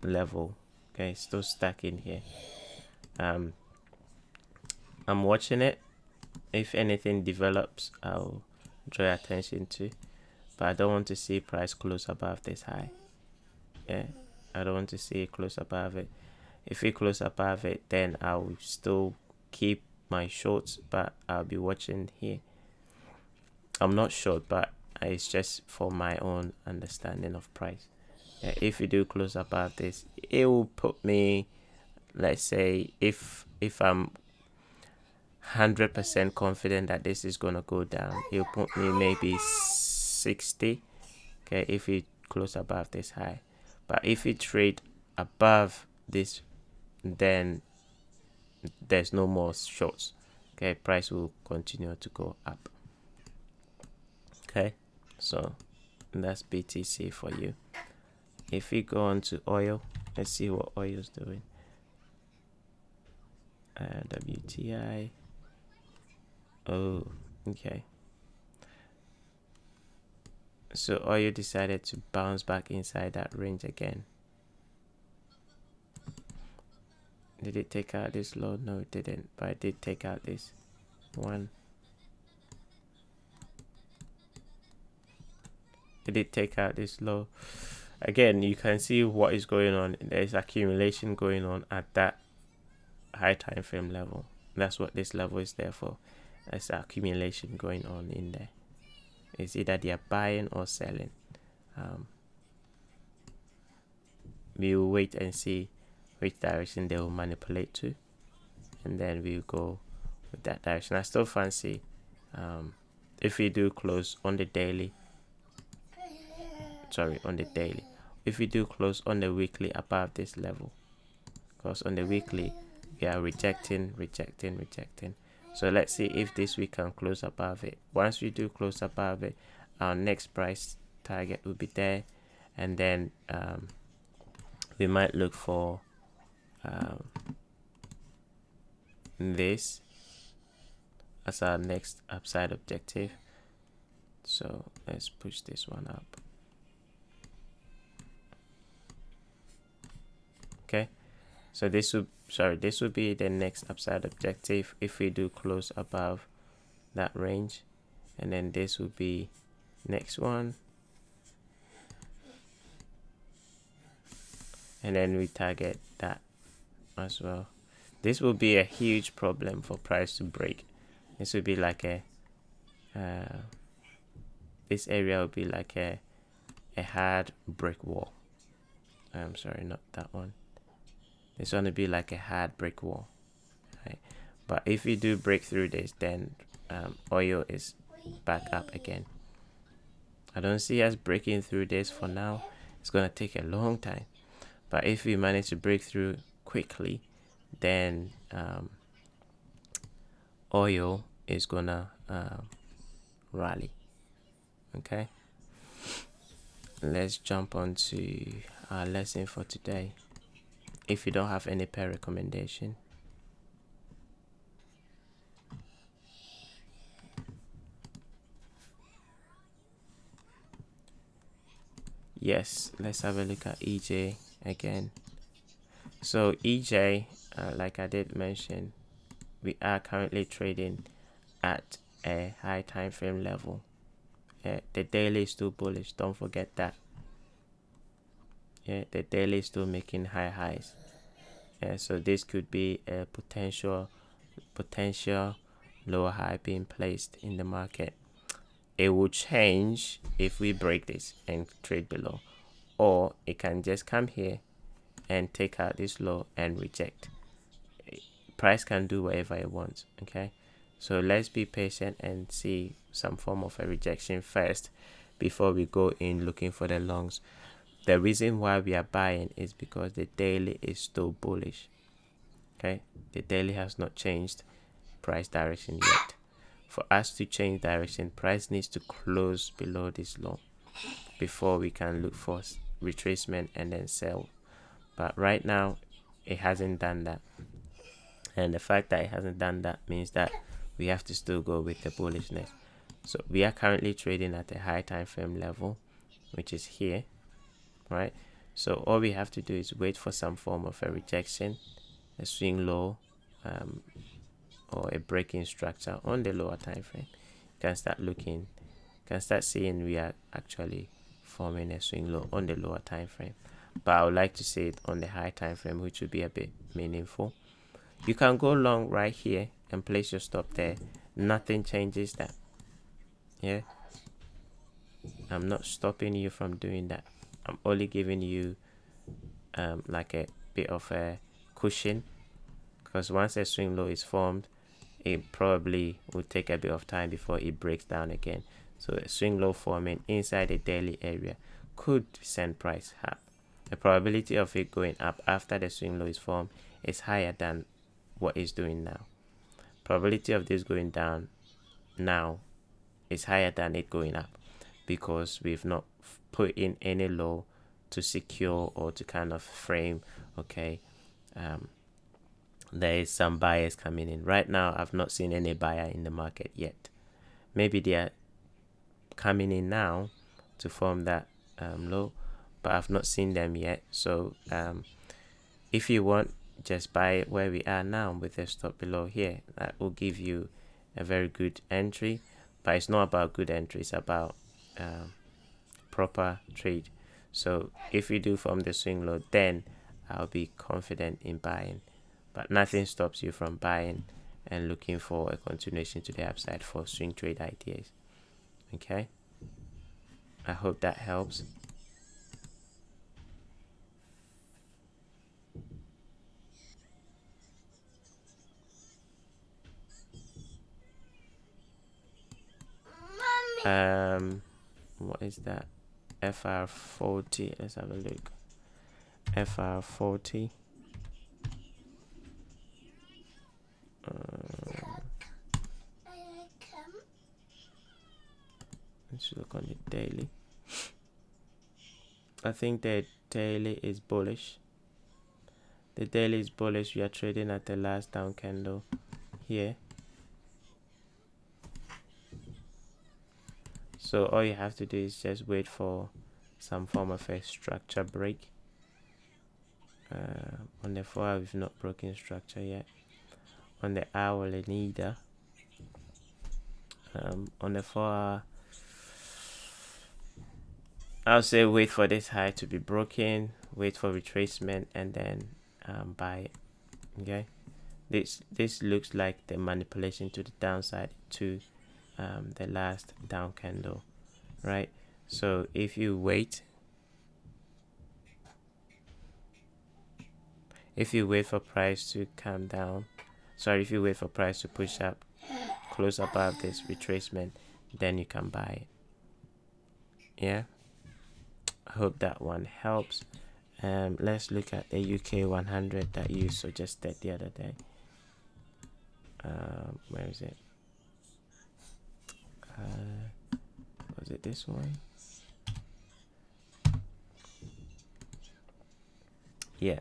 level. Okay, still stuck in here. I'm watching it. If anything develops, I'll draw attention to, but I don't want to see price close above this high. Yeah, I don't want to see it close above it. If it close above it, then I'll still keep my shorts, but I'll be watching here. I'm not short, but it's just for my own understanding of price. Yeah, if you do close above this, it will put me, let's say, if I'm 100% confident that this is gonna go down, it'll put me maybe 60. Okay, if it close above this high, but if it trade above this, then there's no more shorts. Okay, price will continue to go up. Okay, so that's BTC for you. If we go on to oil, let's see what oil is doing. WTI. Oh, okay. So oil decided to bounce back inside that range again. Did it take out this low? No, it didn't, but it did take out this one. It did take out this low. Again, you can see what is going on. There's accumulation going on at that high time frame level. That's what this level is there for. There's accumulation going on in there. It's either they are buying or selling. We will wait and see which direction they will manipulate to, and then we'll go with that direction. I still fancy if we do close on the daily, if we do close on the weekly above this level, because on the weekly we are rejecting. So let's see if this week can close above it. Once we do close above it, our next price target will be there, and then we might look for this as our next upside objective. So let's push this one up. Okay, so this would be the next upside objective if we do close above that range, and then this would be next one, and then we target that as well. This will be a huge problem for price to break. This would be like a this area would be like a hard brick wall. I'm sorry, not that one. It's going to be like a hard brick wall, right? But if we do break through this, then oil is back up again. I don't see us breaking through this for now. It's going to take a long time. But if we manage to break through quickly, then oil is going to rally. Okay? Let's jump on to our lesson for today. If you don't have any pair recommendation, yes, let's have a look at EJ again. So EJ, like I did mention, we are currently trading at a high time frame level. The daily is still bullish, don't forget that. The daily is still making high highs. So this could be a potential lower high being placed in the market. It will change if we break this and trade below, or it can just come here and take out this low and reject. Price can do whatever it wants. Okay, so let's be patient and see some form of a rejection first before we go in looking for the longs. The reason why we are buying is because the daily is still bullish. Okay, the daily has not changed price direction yet. For us to change direction, price needs to close below this low before we can look for retracement and then sell. But right now it hasn't done that, and the fact that it hasn't done that means that we have to still go with the bullishness. So we are currently trading at a high time frame level, which is here, right? So all we have to do is wait for some form of a rejection, a swing low, or a breaking structure on the lower time frame. You can start seeing we are actually forming a swing low on the lower time frame. But I would like to see it on the high time frame, which would be a bit meaningful. You can go long right here and place your stop there. Nothing changes that. Yeah, I'm not stopping you from doing that. I'm only giving you like a bit of a cushion, because once a swing low is formed, it probably will take a bit of time before it breaks down again. So a swing low forming inside the daily area could send price up. The probability of it going up after the swing low is formed is higher than what it's doing now. Probability of this going down now is higher than it going up, because we've not put in any low to secure or to kind of frame, okay, there is some buyers coming in. Right now, I've not seen any buyer in the market yet. Maybe they are coming in now to form that low, but I've not seen them yet. So if you want, just buy where we are now with a stop below here. That will give you a very good entry, but it's not about good entry, it's about proper trade. So if you do form the swing low, then I'll be confident in buying, but nothing stops you from buying and looking for a continuation to the upside for swing trade ideas. Okay, I hope that helps. What is that? FR40. Let's have a look. FR40. Let's look on the daily. I think the daily is bullish. The daily is bullish. We are trading at the last down candle here. So all you have to do is just wait for some form of a structure break. On the 4 hour, we've not broken structure yet. On the hourly, neither. On the 4 hour, I'll say wait for this high to be broken, wait for retracement, and then buy it. Okay, this looks like the manipulation to the downside to the last down candle, right? So if you wait for price to come down, if you wait for price to push up close above this retracement, then you can buy it. Yeah, I hope that one helps. Let's look at the UK 100 that you suggested the other day. Where is it? Was it this one? Yeah.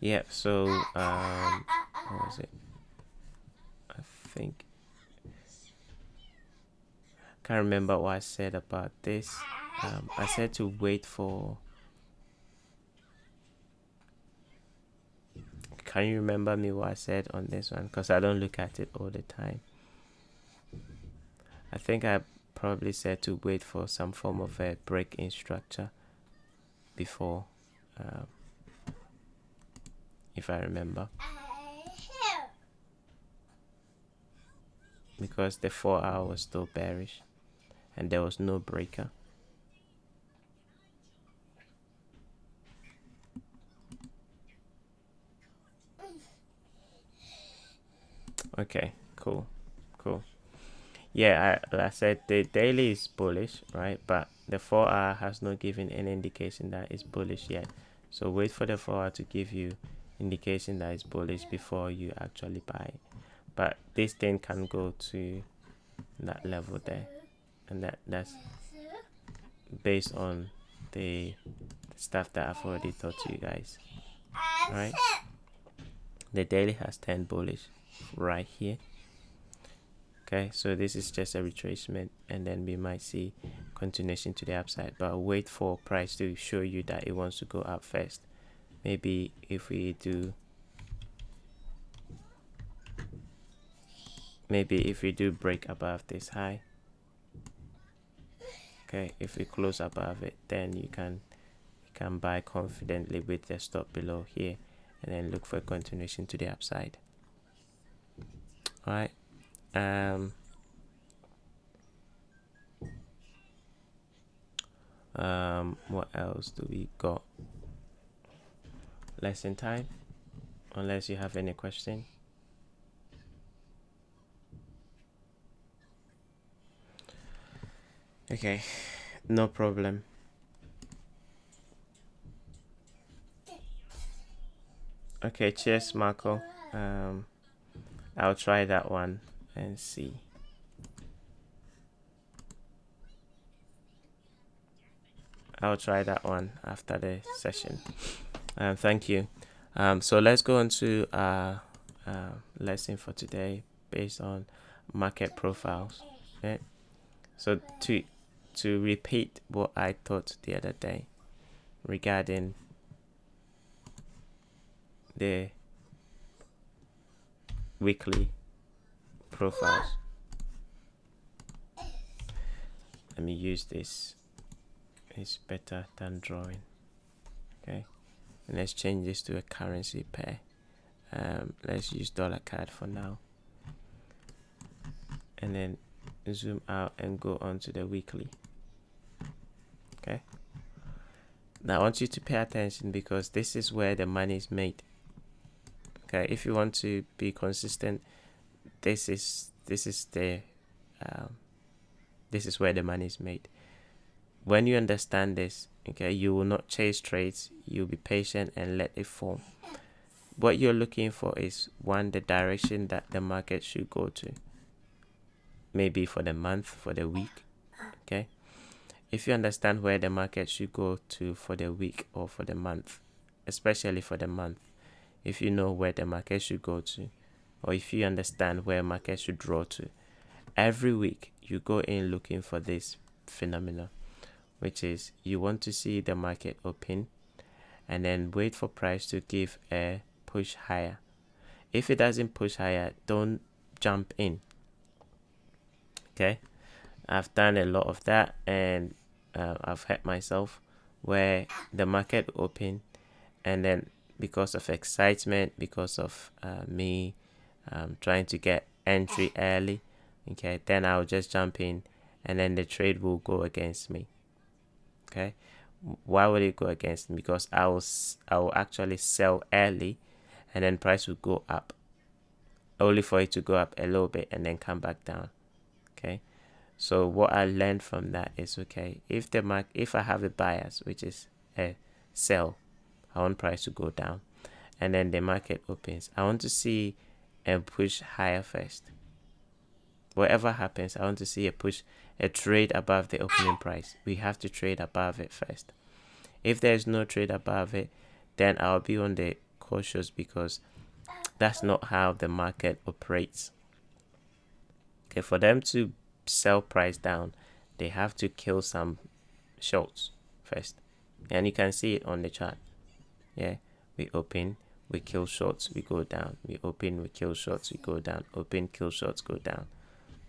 Yeah, so what was it? I think can't remember what I said about this. I said to wait for. Can you remember me what I said on this one? Because I don't look at it all the time. I think I probably said to wait for some form of a break in structure before, if I remember, because the 4 hour was still bearish and there was no breaker. Okay, cool. Yeah, I said the daily is bullish, right? But the 4 hour has not given any indication that it's bullish yet. So wait for the 4 hour to give you indication that it's bullish before you actually buy. But this thing can go to that level there, and that's based on the stuff that I've already taught you guys. Right? The daily has turned bullish right here. Okay, so this is just a retracement, and then we might see continuation to the upside, but wait for price to show you that it wants to go up first. Maybe if we do break above this high, okay, if we close above it, then you can buy confidently with the stop below here, and then look for a continuation to the upside. All right. What else do we got? Lesson time, unless you have any question. Okay, no problem. Okay, cheers, Marco. I'll try that one and see. I'll try that one after the session. Thank you. So let's go on to our lesson for today based on market profiles. Okay? So to repeat what I taught the other day regarding the weekly profiles. Let me use this. It's better than drawing. Okay, and let's change this to a currency pair. Let's use dollar CAD for now, and then zoom out and go on to the weekly. Okay, now I want you to pay attention because this is where the money is made. Okay, if you want to be consistent, this is where the money is made. When you understand this, okay, you will not chase trades. You'll be patient and let it form. What you're looking for is, one, the direction that the market should go to. Maybe for the month, for the week. Okay. If you understand where the market should go to for the week or for the month, especially for the month, if you know where the market should go to, or if you understand where market should draw to, every week you go in looking for this phenomenon, which is you want to see the market open and then wait for price to give a push higher. If it doesn't push higher, don't jump in. Okay, I've done a lot of that, and I've hurt myself where the market open, and then because of excitement, because of me trying to get entry early, okay, then I'll just jump in and then the trade will go against me. Okay, why would it go against me? Because I will actually sell early and then price will go up, only for it to go up a little bit and then come back down. Okay, so what I learned from that is, okay, if I have a bias, which is a sell, I want price to go down, and then the market opens, I want to see a push higher first. Whatever happens, I want to see a trade above the opening price. We have to trade above it first. If there is no trade above it, then I'll be on the cautious, because that's not how the market operates. Okay, for them to sell price down, they have to kill some shorts first, and you can see it on the chart. Yeah, we open, we kill shorts, we go down. We open, we kill shorts, we go down. Open, kill shorts, go down.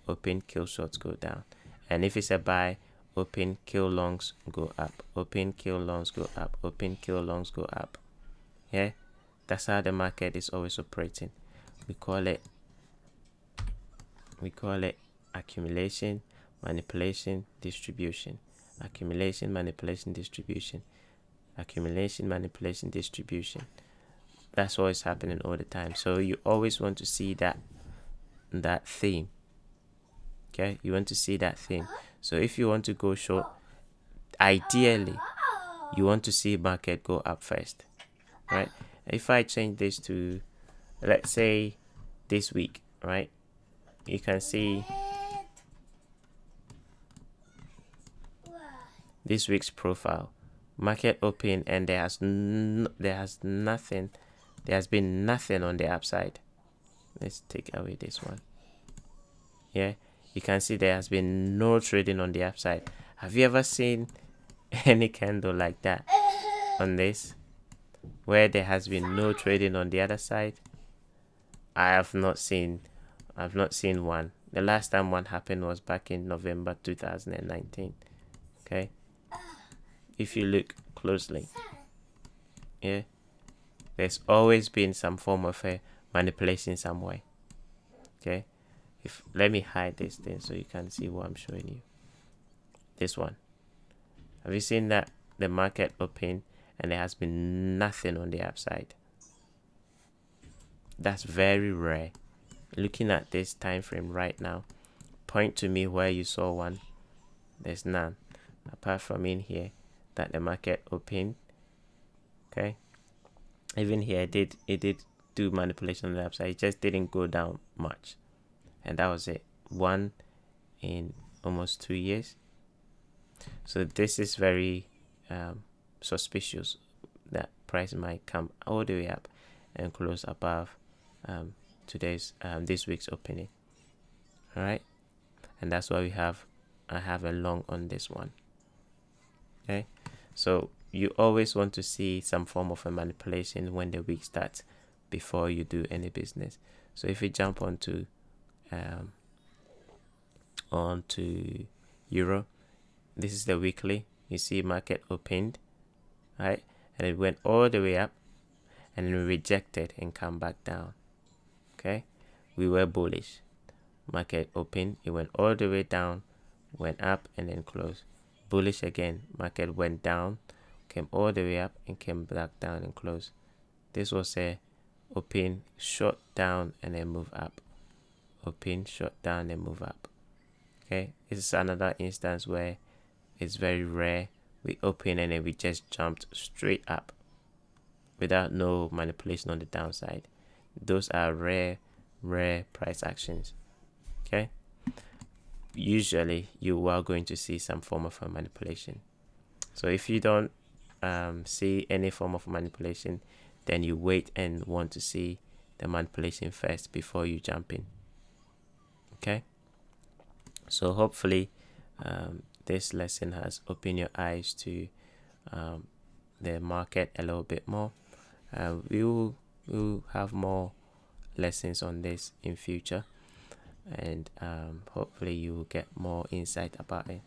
Open, kill shorts, go down. And if it's a buy, open, kill longs, go up. Open, kill longs, go up. Open, kill longs, go up. Yeah, that's how the market is always operating. We call it accumulation, manipulation, distribution. Accumulation, manipulation, distribution. Accumulation, manipulation, distribution. That's what is happening all the time. So you always want to see that theme. Okay, you want to see that theme. So if you want to go short, ideally you want to see market go up first, right? If I change this to, let's say, this week, right, you can see this week's profile. Market open and there has been nothing on the upside. Let's take away this one. Yeah, you can see there has been no trading on the upside. Have you ever seen any candle like that on this, where there has been no trading on the other side? I've not seen one. The last time one happened was back in November 2019. Okay, if you look closely, yeah, there's always been some form of a manipulation somewhere. Okay, let me hide this thing so you can see what I'm showing you. This one, have you seen that the market open and there has been nothing on the upside? That's very rare. Looking at this time frame right now, point to me where you saw one. There's none, apart from in here that the market opened. Okay, even here it did do manipulation on the upside. It just didn't go down much, and that was it. One in almost 2 years. So this is very suspicious that price might come all the way up and close above this week's opening. All right, and that's why I have a long on this one. Okay, so you always want to see some form of a manipulation when the week starts before you do any business. So if you jump onto euro, this is the weekly. You see market opened, right, and it went all the way up and then rejected and come back down. Okay, we were bullish. Market opened, it went all the way down, went up and then closed. Bullish again, market went down, came all the way up and came back down and closed. This was a open, short down and then move up. Open, short down and move up. Okay, this is another instance where it's very rare we open and then we just jumped straight up without no manipulation on the downside. Those are rare price actions. Okay, usually you are going to see some form of a manipulation. So if you don't see any form of manipulation, then you wait and want to see the manipulation first before you jump in. Okay, so hopefully this lesson has opened your eyes to the market a little bit more. We will have more lessons on this in future, and hopefully you will get more insight about it.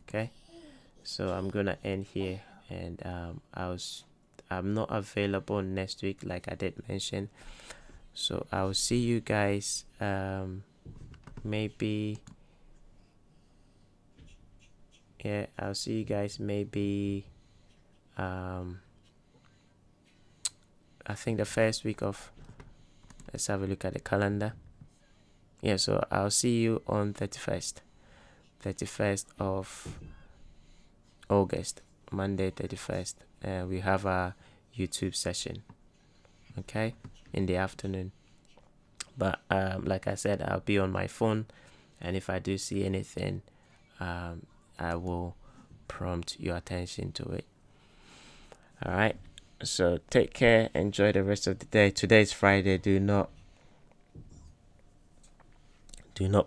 Okay, so I'm gonna end here, and I'm not available next week like I did mention, so I'll see you guys maybe I'll see you guys maybe I think the first week of, let's have a look at the calendar. Yeah, so I'll see you on 31st of August, Monday 31st. We have our YouTube session, okay, in the afternoon. But like I said, I'll be on my phone, and if I do see anything, I will prompt your attention to it. All right, so take care, enjoy the rest of the day. Today's Friday. Do not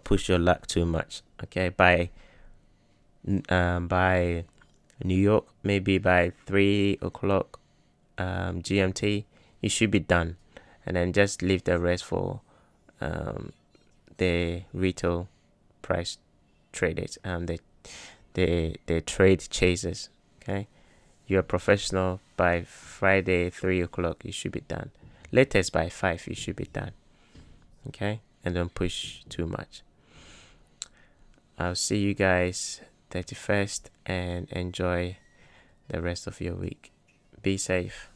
push your luck too much. Okay, by New York, maybe by 3 o'clock GMT, you should be done, and then just leave the rest for the retail price traders, the trade chasers. Okay, you're a professional. By Friday 3 o'clock you should be done. Latest by 5 you should be done. Okay, and don't push too much. I'll see you guys 31st, and enjoy the rest of your week. Be safe.